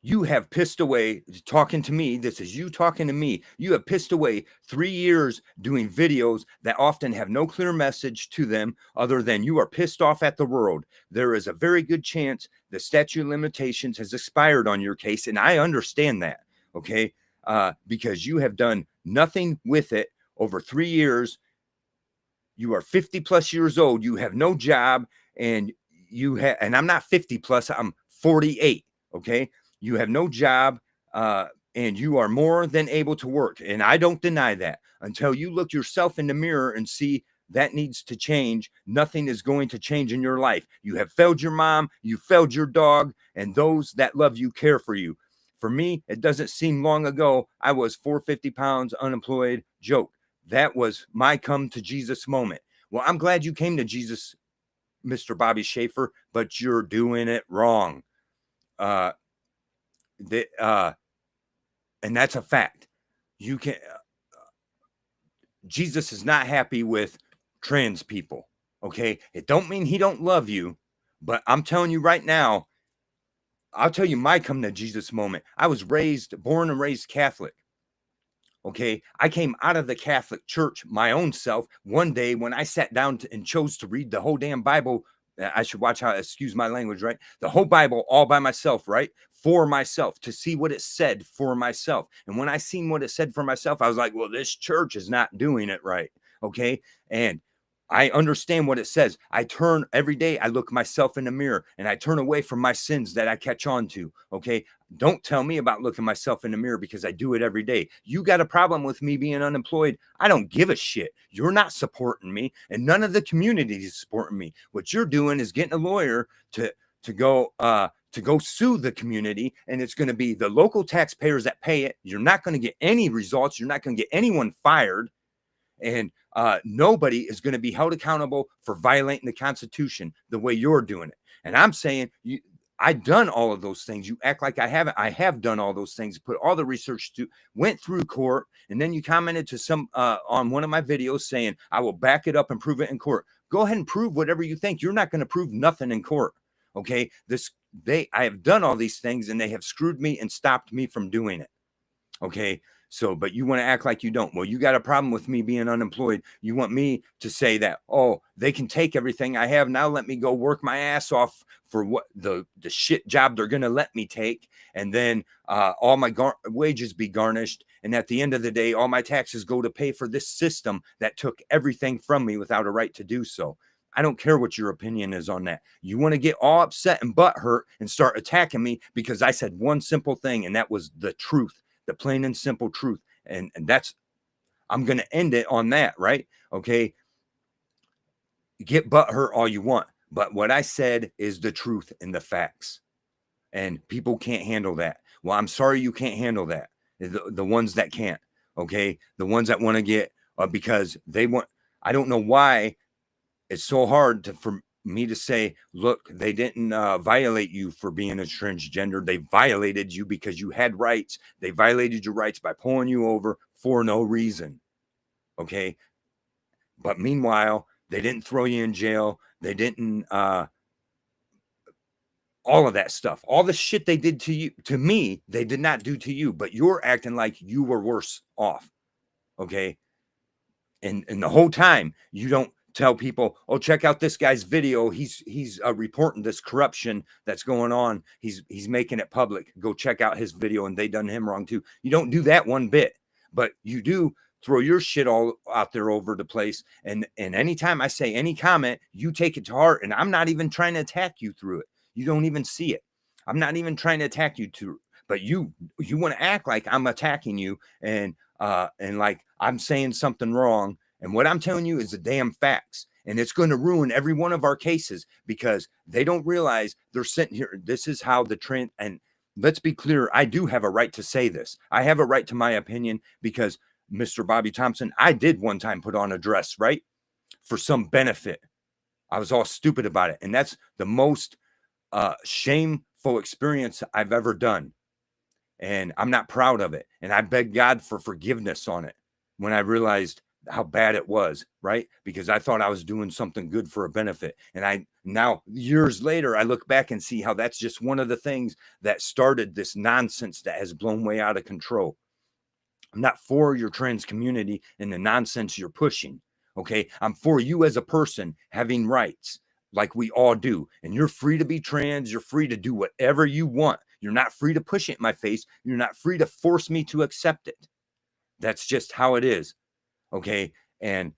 you have pissed away talking to me, this is you talking to me. You have pissed away 3 years doing videos that often have no clear message to them other than you are pissed off at the world. There is a very good chance the statute of limitations has expired on your case, and I understand that, okay? Because you have done nothing with it over 3 years. You are 50 plus years old. You have no job, and and I'm not 50 plus, I'm 48, okay? You have no job, and you are more than able to work. And I don't deny that. Until you look yourself in the mirror and see that needs to change, nothing is going to change in your life. You have failed your mom, you failed your dog, and those that love you care for you. For me, it doesn't seem long ago I was 450 pounds, unemployed, joke. That was my come to Jesus moment. Well, I'm glad you came to Jesus, Mr. Bobby Schaefer, but you're doing it wrong. And that's a fact. You can Jesus is not happy with trans people. Okay, it don't mean he don't love you, but I'm telling you right now, I'll tell you my come to Jesus moment. I was born and raised Catholic. Okay, I came out of the Catholic Church my own self one day when I sat down and chose to read the whole damn Bible. I should watch how, excuse my language, right? The whole Bible all by myself, right? For myself, to see what it said for myself. And when I seen what it said for myself, I was like, well, this church is not doing it right. Okay. And I understand what it says. I turn every day, I look myself in the mirror and I turn away from my sins that I catch on to. Okay. Don't tell me about looking myself in the mirror because I do it every day. You got a problem with me being unemployed. I don't give a shit. You're not supporting me, and none of the community is supporting me. What you're doing is getting a lawyer to go sue the community, and it's going to be the local taxpayers that pay it. You're not going to get any results. You're not going to get anyone fired. And nobody is going to be held accountable for violating the Constitution the way you're doing it. And I'm saying, I've done all of those things. You act like I haven't. I have done all those things, put all the research to, went through court, and then you commented to some on one of my videos saying, I will back it up and prove it in court. Go ahead and prove whatever you think. You're not going to prove nothing in court. Okay. I have done all these things, and they have screwed me and stopped me from doing it. Okay. So, but you want to act like you don't. Well, you got a problem with me being unemployed. You want me to say that, oh, they can take everything I have. Now let me go work my ass off for what the shit job they're going to let me take. And then all my wages be garnished. And at the end of the day, all my taxes go to pay for this system that took everything from me without a right to do so. I don't care what your opinion is on that. You want to get all upset and butthurt and start attacking me because I said one simple thing, and that was the truth, the plain and simple truth. And that's, I'm going to end it on that, right? Okay. Get butthurt all you want. But what I said is the truth and the facts. And people can't handle that. Well, I'm sorry you can't handle that. The ones that can't, okay? The ones that want to get, because they want, I don't know why it's so hard for me to say, look, they didn't violate you for being a transgender. They violated you because you had rights. They violated your rights by pulling you over for no reason, okay? But meanwhile, they didn't throw you in jail. They didn't, all of that stuff, all the shit they did to you, to me, they did not do to you, but you're acting like you were worse off. Okay. And the whole time you don't tell people, oh, check out this guy's video. He's reporting this corruption that's going on. He's making it public. Go check out his video. And they done him wrong too. You don't do that one bit, but you do throw your shit all out there over the place. And anytime I say any comment, you take it to heart. And I'm not even trying to attack you through it. You don't even see it. I'm not even trying to attack you too, but you want to act like I'm attacking you and like I'm saying something wrong. And what I'm telling you is the damn facts. And it's going to ruin every one of our cases because they don't realize they're sitting here. This is how the trend, and let's be clear. I do have a right to say this. I have a right to my opinion because Mr. Bobby Thompson, I did one time put on a dress, right? For some benefit. I was all stupid about it. And that's the most shameful experience I've ever done. And I'm not proud of it. And I beg God for forgiveness on it when I realized how bad it was, right? Because I thought I was doing something good for a benefit. And I now, years later, I look back and see how that's just one of the things that started this nonsense that has blown way out of control. I'm not for your trans community and the nonsense you're pushing. Okay. I'm for you as a person having rights like we all do. And you're free to be trans. You're free to do whatever you want. You're not free to push it in my face. You're not free to force me to accept it. That's just how it is. Okay. And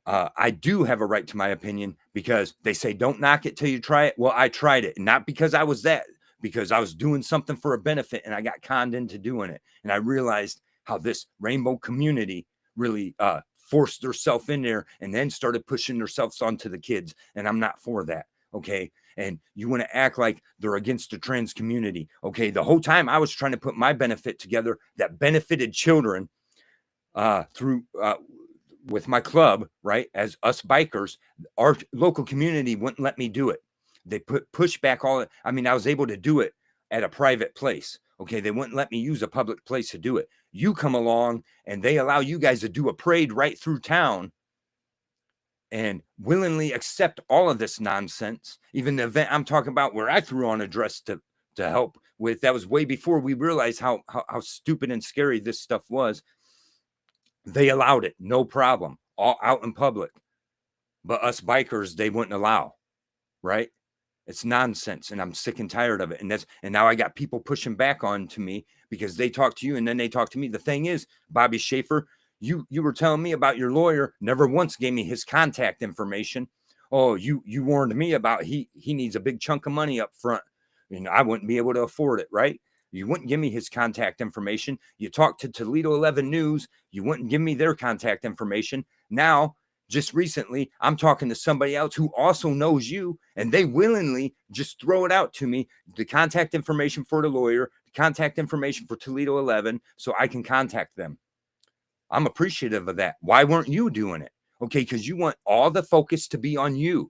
I do have a right to my opinion because they say, don't knock it till you try it. Well, I tried it, not because I was because I was doing something for a benefit and I got conned into doing it. And I realized how this rainbow community really forced herself in there and then started pushing themselves onto the kids. And I'm not for that. Okay. And you want to act like they're against the trans community. Okay. The whole time I was trying to put my benefit together that benefited children through with my club, right? As us bikers, our local community wouldn't let me do it. They push back all. I mean, I was able to do it at a private place. Okay. They wouldn't let me use a public place to do it. You come along and they allow you guys to do a parade right through town and willingly accept all of this nonsense. Even the event I'm talking about where I threw on a dress to help with, that was way before we realized how stupid and scary this stuff was. They allowed it, no problem, all out in public. But us bikers, they wouldn't allow, right? It's nonsense, and I'm sick and tired of it. And now I got people pushing back on to me because they talk to you and then they talk to me. The thing is, Bobby Schaefer, you were telling me about your lawyer, never once gave me his contact information. Oh, you warned me about he needs a big chunk of money up front, and I wouldn't be able to afford it, right? You wouldn't give me his contact information. You talked to Toledo 11 News. You wouldn't give me their contact information. Now, just recently, I'm talking to somebody else who also knows you, and they willingly just throw it out to me, the contact information for the lawyer, the contact information for Toledo 11, so I can contact them. I'm appreciative of that. Why weren't you doing it? Okay, because you want all the focus to be on you,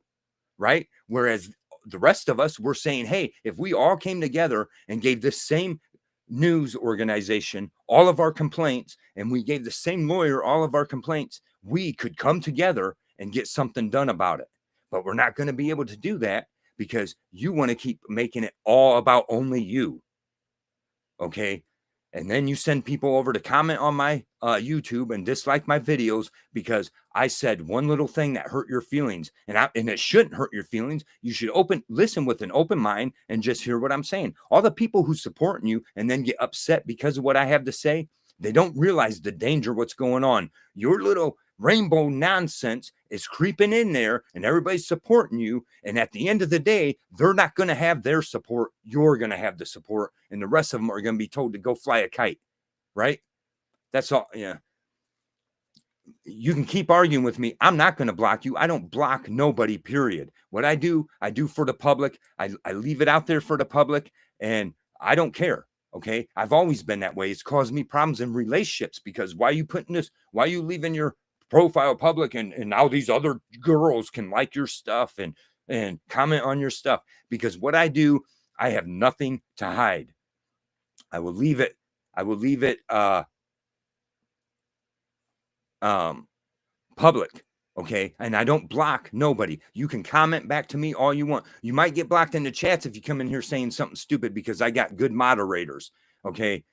right? Whereas the rest of us, we're saying, hey, if we all came together and gave this same news organization all of our complaints, and we gave the same lawyer all of our complaints, we could come together and get something done about it. But we're not going to be able to do that because you want to keep making it all about only you. Okay. And then you send people over to comment on my YouTube and dislike my videos because I said one little thing that hurt your feelings. And it shouldn't hurt your feelings. You should listen with an open mind and just hear what I'm saying. All the people who supporting you and then get upset because of what I have to say, they don't realize the danger what's going on. Your little rainbow nonsense is creeping in there and everybody's supporting you. And at the end of the day, they're not going to have their support. You're going to have the support. And the rest of them are going to be told to go fly a kite. Right? That's all. Yeah. You can keep arguing with me. I'm not going to block you. I don't block nobody, period. What I do for the public. I leave it out there for the public, and I don't care. Okay. I've always been that way. It's caused me problems in relationships because why are you putting this? Why are you leaving your profile public and now these other girls can like your stuff and comment on your stuff? Because what I do, I have nothing to hide. I will leave it public. Okay. And I don't block nobody. You can comment back to me all you want. You might get blocked in the chats if you come in here saying something stupid because I got good moderators. Okay.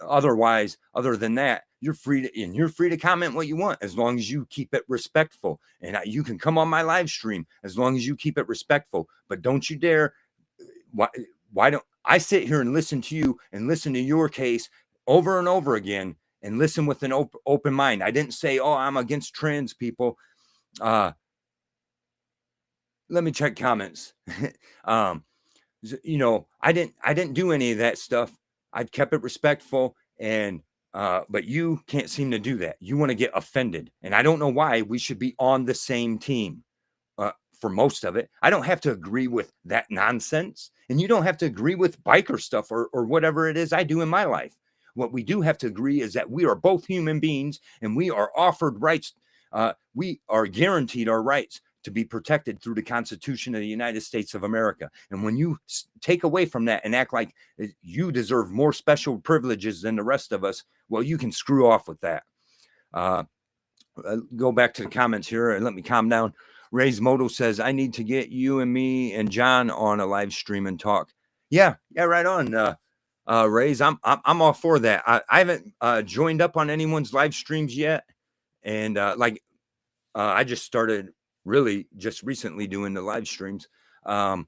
Otherwise, other than that, you're free to comment what you want as long as you keep it respectful. And you can come on my live stream as long as you keep it respectful. But don't you dare. Why don't I sit here and listen to you and listen to your case over and over again and listen with an open mind? I didn't say, oh, I'm against trans people. Let me check comments. I didn't do any of that stuff. I kept it respectful, and but you can't seem to do that. You want to get offended, and I don't know why. We should be on the same team. For most of it, I don't have to agree with that nonsense, and you don't have to agree with biker stuff or whatever it is I do in my life. What we do have to agree is that we are both human beings, and we are offered rights. We are guaranteed our rights to be protected through the Constitution of the United States of America. And when you take away from that and act like you deserve more special privileges than the rest of us, well, you can screw off with that. Go back to the comments here and let me calm down. Ray's Moto says, I need to get you and me and John on a live stream and talk. Yeah, right on. Ray's, I'm all for that. I haven't joined up on anyone's live streams yet. And I just started really just recently doing the live streams. But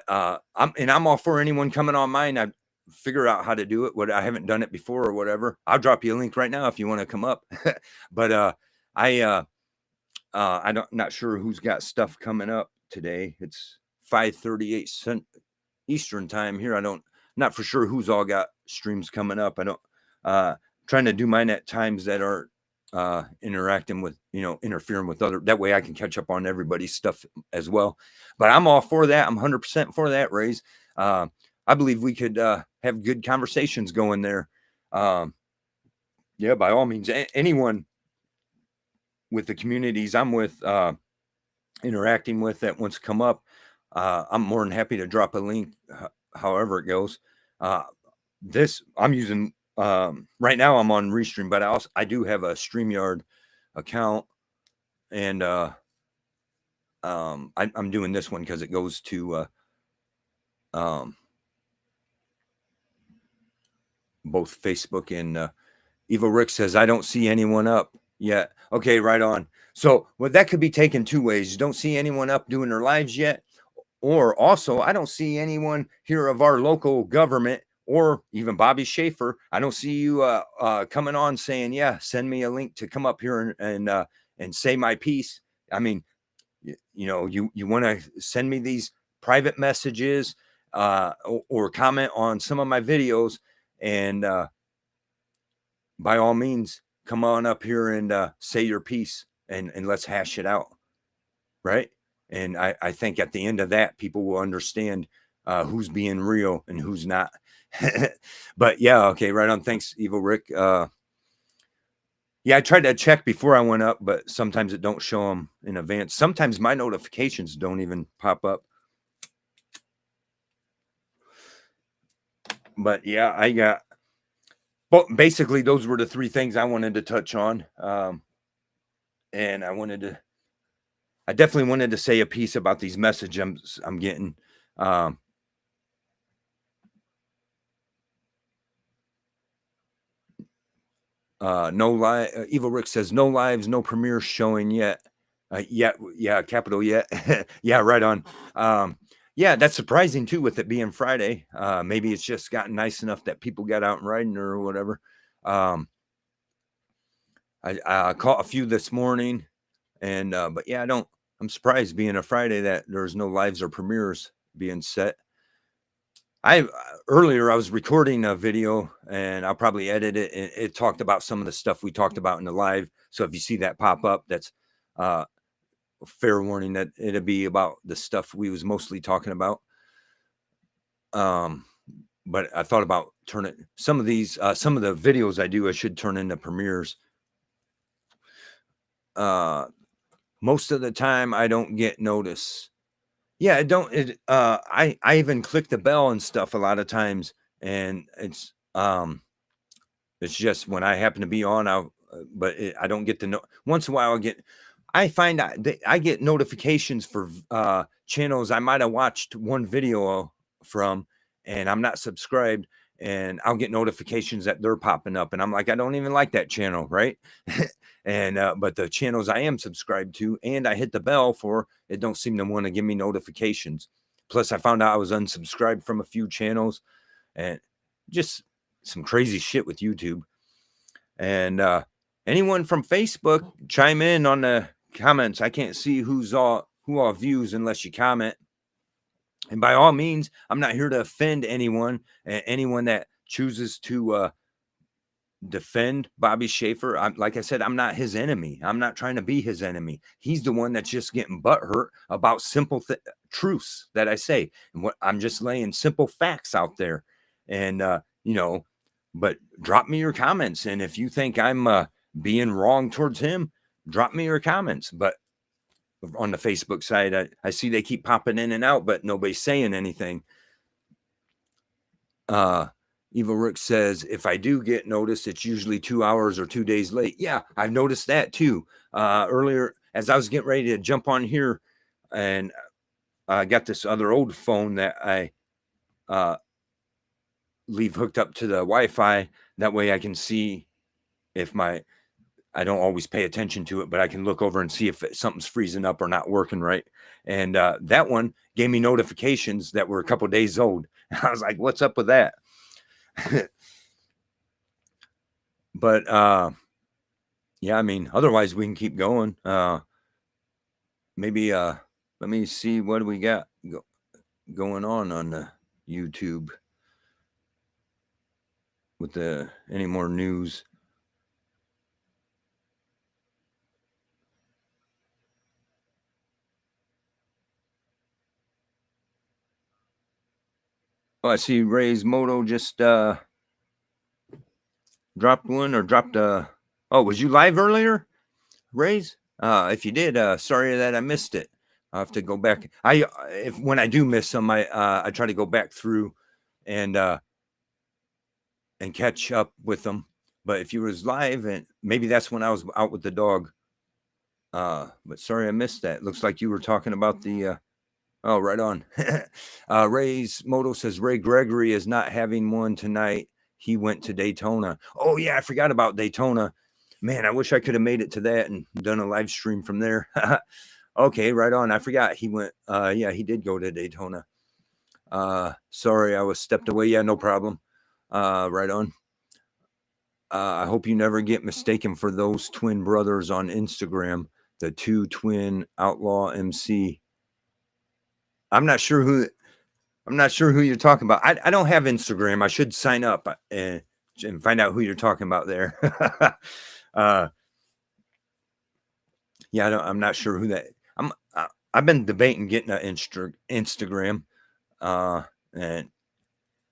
I'm all for anyone coming on mine. I figure out how to do it. I haven't done it before or whatever. I'll drop you a link right now if you want to come up. But I'm not sure who's got stuff coming up today. It's 5:38 Eastern time here. Not for sure who's all got streams coming up. Trying to do mine at times that are interacting with, interfering with other, that way I can catch up on everybody's stuff as well. But I'm all for that. I'm 100% for that, Raise. I believe we could have good conversations going there. Yeah, by all means, anyone with the communities I'm with, interacting with that wants to come up, I'm more than happy to drop a link, however it goes. This I'm using right now. I'm on Restream, but I do have a StreamYard account, and I'm doing this one because it goes to both Facebook and Evil Rick says, I don't see anyone up yet. Okay, right on. So that could be taken two ways. You don't see anyone up doing their lives yet, or also I don't see anyone here of our local government or even Bobby Schaefer. I don't see you coming on saying, yeah, send me a link to come up here and say my piece. I mean, you want to send me these private messages or comment on some of my videos, and by all means, come on up here and say your piece and let's hash it out. Right. And I think at the end of that, people will understand who's being real and who's not. But yeah, okay, right on. Thanks, Evil Rick. Yeah, I tried to check before I went up, but sometimes it don't show them in advance. Sometimes my notifications don't even pop up. But yeah, I got. Well, basically, those were the three things I wanted to touch on. And I definitely wanted to say a piece about these messages I'm getting. No live. Evil Rick says no lives, no premiere showing yet. Yeah, capital yet. Yeah, right on. Yeah, that's surprising too with it being Friday. Maybe it's just gotten nice enough that people got out and riding or whatever. I caught a few this morning, and but yeah, I'm surprised being a Friday that there's no lives or premieres being set. Earlier I was recording a video, and I'll probably edit it. And it talked about some of the stuff we talked about in the live. So if you see that pop up, that's a fair warning that it'll be about the stuff we was mostly talking about. But I thought about turning some of the videos I do, I should turn into premieres. Most of the time I don't get notice. Yeah, I even click the bell and stuff a lot of times, and it's just when I happen to be on, I don't get the once in a while I find I get notifications for channels I might have watched one video from, and I'm not subscribed, and I'll get notifications that they're popping up, and I'm like, I don't even like that channel, right? And but the channels I am subscribed to and I hit the bell for, it don't seem to want to give me notifications. Plus I found out I was unsubscribed from a few channels, and just some crazy shit with YouTube. And anyone from Facebook, chime in on the comments. I can't see who all views unless you comment. And by all means, I'm not here to offend anyone. Anyone that chooses to defend Bobby Schaefer, like I said, I'm not his enemy. I'm not trying to be his enemy. He's the one that's just getting butthurt about simple truths that I say, and what I'm just laying simple facts out there. And but drop me your comments, and if you think I'm being wrong towards him, drop me your comments. But on the Facebook side, I see they keep popping in and out, but nobody's saying anything. Evil Rick says, if I do get noticed, it's usually 2 hours or 2 days late. Yeah, I've noticed that too. Earlier, as I was getting ready to jump on here, and I got this other old phone that I leave hooked up to the Wi-Fi. That way I can see if I don't always pay attention to it, but I can look over and see if something's freezing up or not working right. And that one gave me notifications that were a couple days old. I was like, what's up with that? But yeah, I mean, otherwise we can keep going. Maybe let me see what do we got going on the YouTube with any more news. Oh, I see Ray's Moto just dropped one, or dropped a. Oh, was you live earlier, Ray's? If you did, sorry that I missed it. I have to go back. When I do miss some, I try to go back through and catch up with them. But if you was live, and maybe that's when I was out with the dog. But sorry I missed that. Looks like you were talking about the. Oh, right on. Ray's Moto says Ray Gregory is not having one tonight. He went to Daytona. Oh yeah, I forgot about Daytona. Man, I wish I could have made it to that and done a live stream from there. Okay, right on. I forgot he went. Yeah, he did go to Daytona. Sorry, I was stepped away. Yeah, no problem. Right on. I hope you never get mistaken for those twin brothers on Instagram, the two twin outlaw MC. I'm not sure who you're talking about. I don't have Instagram. I should sign up and find out who you're talking about there. Yeah, I'm not sure who that. I've been debating getting an Instagram, and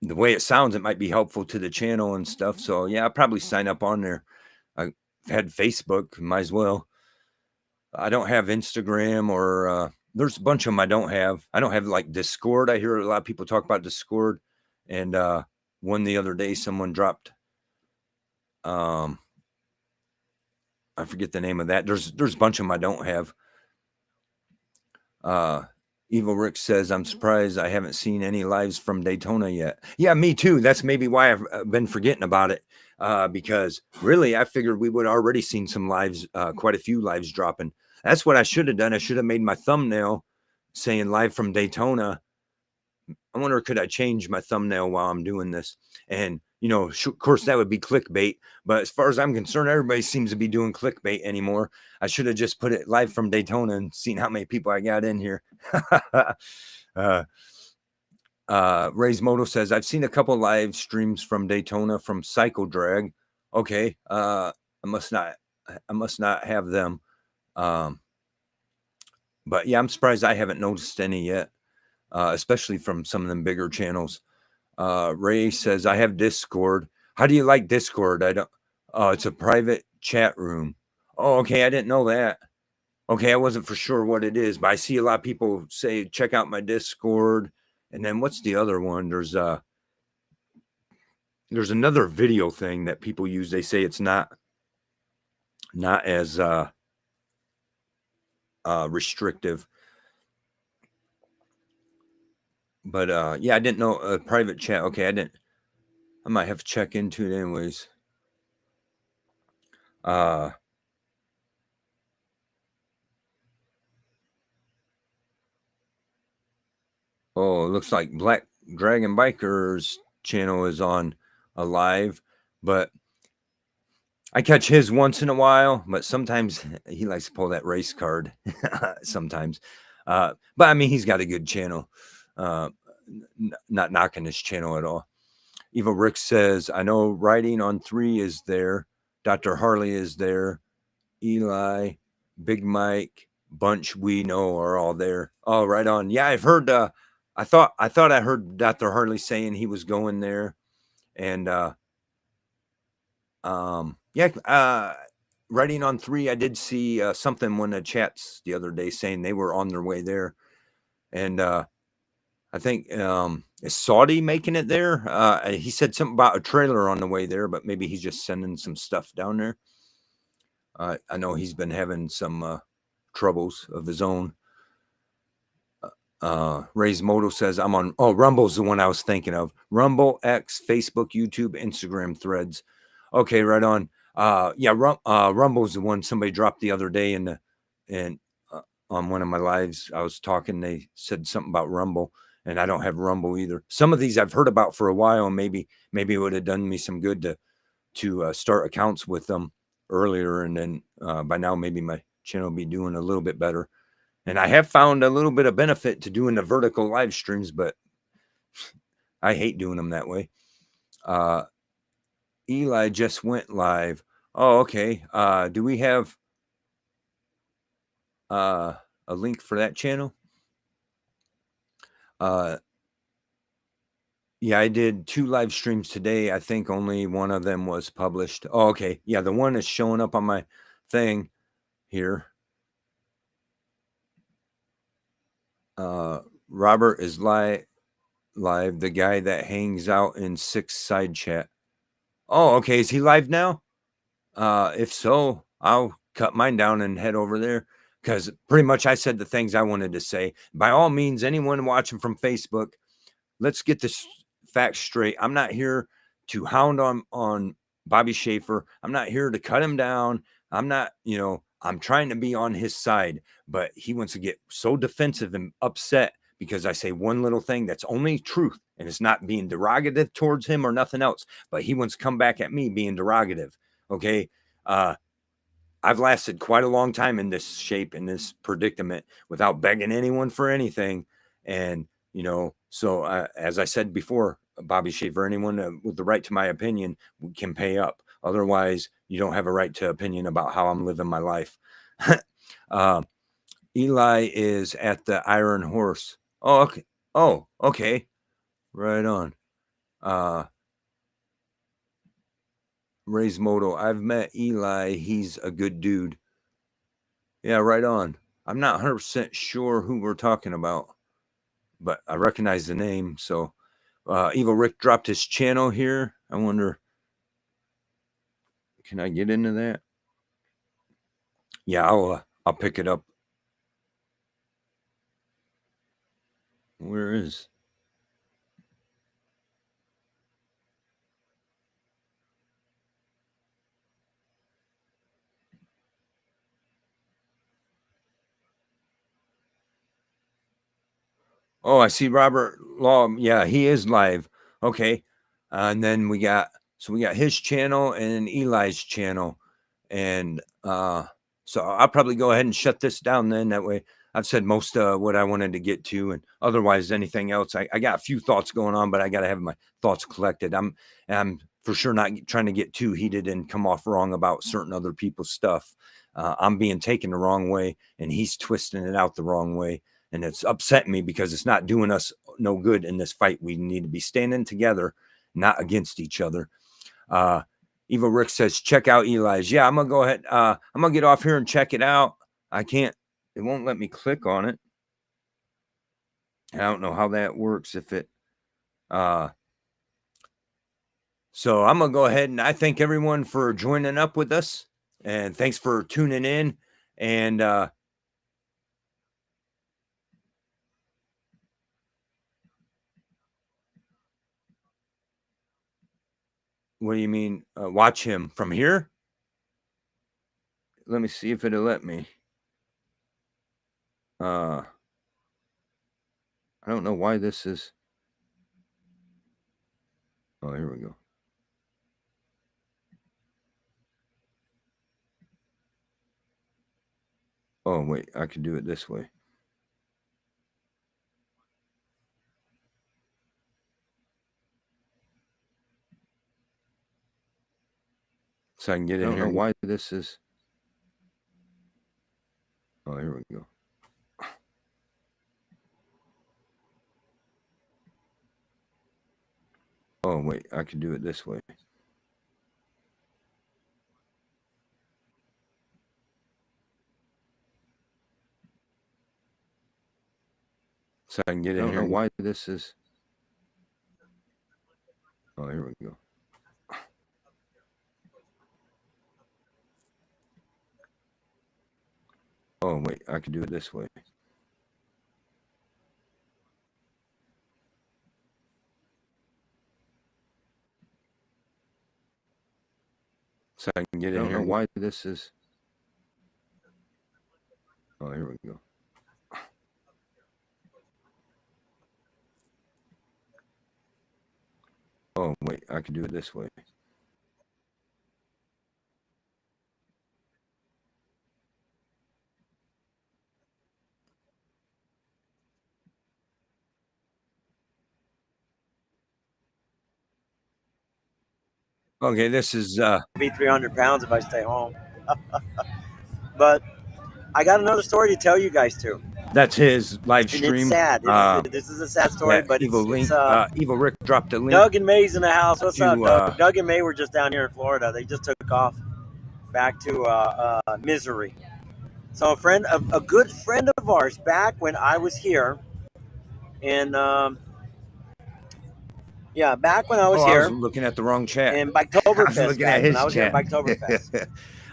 the way it sounds, it might be helpful to the channel and stuff. So yeah, I'll probably sign up on there. I've had Facebook, might as well. I don't have Instagram, or there's a bunch of them I don't have. I don't have like Discord. I hear a lot of people talk about Discord, and one the other day someone dropped. I forget the name of that. There's a bunch of them I don't have. Evil Rick says, I'm surprised I haven't seen any lives from Daytona yet. Yeah, me too. That's maybe why I've been forgetting about it. Because really, I figured we would already seen some lives, quite a few lives dropping. That's what I should have done. I should have made my thumbnail saying live from Daytona. I wonder, could I change my thumbnail while I'm doing this? And You know, of course, that would be clickbait. But as far as I'm concerned, everybody seems to be doing clickbait anymore. I should have just put it live from Daytona and seen how many people I got in here. Ray's Moto says, I've seen a couple live streams from Daytona from Cycle Drag. Okay. I must not have them. But yeah, I'm surprised I haven't noticed any yet, especially from some of them bigger channels. Ray says, I have Discord. How do you like Discord? I don't. Oh, it's a private chat room. Oh, okay. I didn't know that. Okay, I wasn't for sure what it is, but I see a lot of people say, check out my Discord. And then what's the other one? There's another video thing that people use. They say it's not as restrictive. But yeah, I didn't know private chat. Okay, I might have to check into it anyways. Oh, it looks like Black Dragon Biker's channel is on a live, but I catch his once in a while, but sometimes he likes to pull that race card sometimes. But I mean, he's got a good channel. Not knocking his channel at all. Eva Rick says, I know Riding on 3 is there. Dr. Harley is there. Eli, Big Mike, Bunch we know are all there. Oh, right on. Yeah, I've heard I thought I heard Dr. Harley saying he was going there. And Riding on 3, I did see something when the chats the other day saying they were on their way there. And I think is Saudi making it there? He said something about a trailer on the way there, but maybe he's just sending some stuff down there. I know he's been having some troubles of his own. Ray's Moto says, I'm on. Oh, Rumble's the one I was thinking of. Rumble, X, Facebook, YouTube, Instagram, Threads. Okay, right on. Yeah, Rumble's the one somebody dropped the other day and on one of my lives. I was talking. They said something about Rumble, and I don't have Rumble either. Some of these I've heard about for a while, and maybe it would have done me some good to start accounts with them earlier, and then by now maybe my channel will be doing a little bit better. And I have found a little bit of benefit to doing the vertical live streams, but I hate doing them that way. Eli just went live. Oh, okay. Do we have a link for that channel? Yeah, I did 2 live streams today. I think only one of them was published. Oh, okay. Yeah, the one is showing up on my thing here. Robert is live, the guy that hangs out in 6 side chat. Oh, okay. Is he live now? If so, I'll cut mine down and head over there because pretty much I said the things I wanted to say. By all means, anyone watching from Facebook, let's get this fact straight. I'm not here to hound on Bobby Schaefer. I'm not here to cut him down. I'm not, I'm trying to be on his side, but he wants to get so defensive and upset because I say one little thing that's only truth and it's not being derogative towards him or nothing else, but he wants to come back at me being derogative. Okay. I've lasted quite a long time in this shape, in this predicament without begging anyone for anything. And, so as I said before, Bobby Schaefer, anyone with the right to my opinion can pay up. Otherwise, you don't have a right to opinion about how I'm living my life. Eli is at the Iron Horse. Oh, okay. Oh, okay. Right on. Ray's Moto. I've met Eli. He's a good dude. Yeah, right on. I'm not 100% sure who we're talking about, but I recognize the name. So, Evil Rick dropped his channel here. I wonder, can I get into that? Yeah, I'll pick it up. Where is? Oh, I see Robert Law. Yeah, he is live. Okay. And then we got his channel and Eli's channel. And so I'll probably go ahead and shut this down then. That way I've said most of what I wanted to get to, and otherwise anything else. I got a few thoughts going on, but I got to have my thoughts collected. I'm for sure not trying to get too heated and come off wrong about certain other people's stuff. I'm being taken the wrong way, and he's twisting it out the wrong way. And it's upsetting me because it's not doing us no good in this fight. We need to be standing together, not against each other. Eva Rick says, check out Eli's. Yeah, I'm going to go ahead. I'm going to get off here and check it out. I can't, it won't let me click on it. I don't know how that works. If it, so I'm going to go ahead and I thank everyone for joining up with us, and thanks for tuning in. And, what do you mean? Watch him from here? Let me see if it'll let me. I don't know why this is. Oh, here we go. Oh, wait, I can do it this way. So I can get in here. I don't know why this is. Oh, here we go. Oh, wait, I can do it this way. So I can get in here. I don't know why this is. Oh, here we go. Oh, wait, I can do it this way. So I can get in here. I don't know why this is. Oh, here we go. Oh, wait, I can do it this way. Okay, this is be 300 pounds if I stay home. But I got another story to tell you guys too. That's his live And stream. it's sad. This is a sad story, but Evil Rick dropped a link. Doug and May's in the house. What's to, up, Doug? Doug and May were just down here in Florida. They just took off back to Misery. So a good friend of ours, back when I was here, and back when I was here. I was looking at the wrong chat. And Biketoberfest. I was looking at his chat.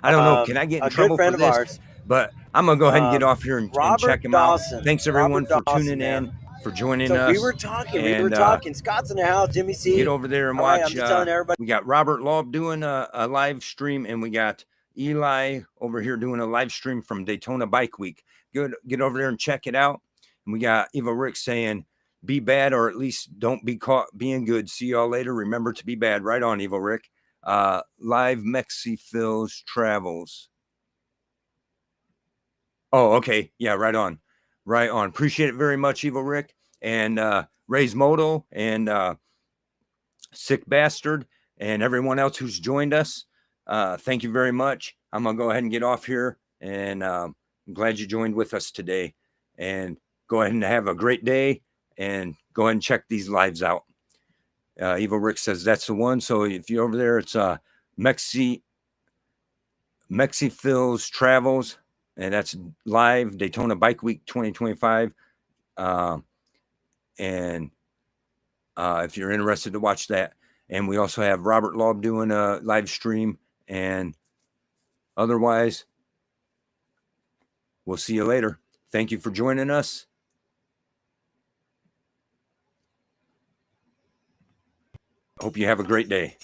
I don't know. Can I get in trouble for this? Ours, but I'm gonna go ahead and get off here and check him out. Thanks everyone for tuning in, for joining us. We were talking. Scott's in the house. Jimmy C. Get over there and watch. Right, I'm just telling everybody. We got Robert Laub doing a live stream, and we got Eli over here doing a live stream from Daytona Bike Week. Get over there and check it out. And we got Eva Rick saying, be bad, or at least don't be caught being good. See y'all later. Remember to be bad. Right on, Evil Rick. Live Mexi Phil's Travels. Oh, okay. Yeah, right on. Right on. Appreciate it very much, Evil Rick. And Ray's Moto and Sick Bastard and everyone else who's joined us. Thank you very much. I'm going to go ahead and get off here. And I'm glad you joined with us today. And go ahead and have a great day. And go ahead and check these lives out. Evil Rick says that's the one. So if you're over there, it's Mexi Phil's Travels, and that's live Daytona Bike Week 2025. And if you're interested to watch that, and we also have Robert Laub doing a live stream. And otherwise, we'll see you later. Thank you for joining us. Hope you have a great day.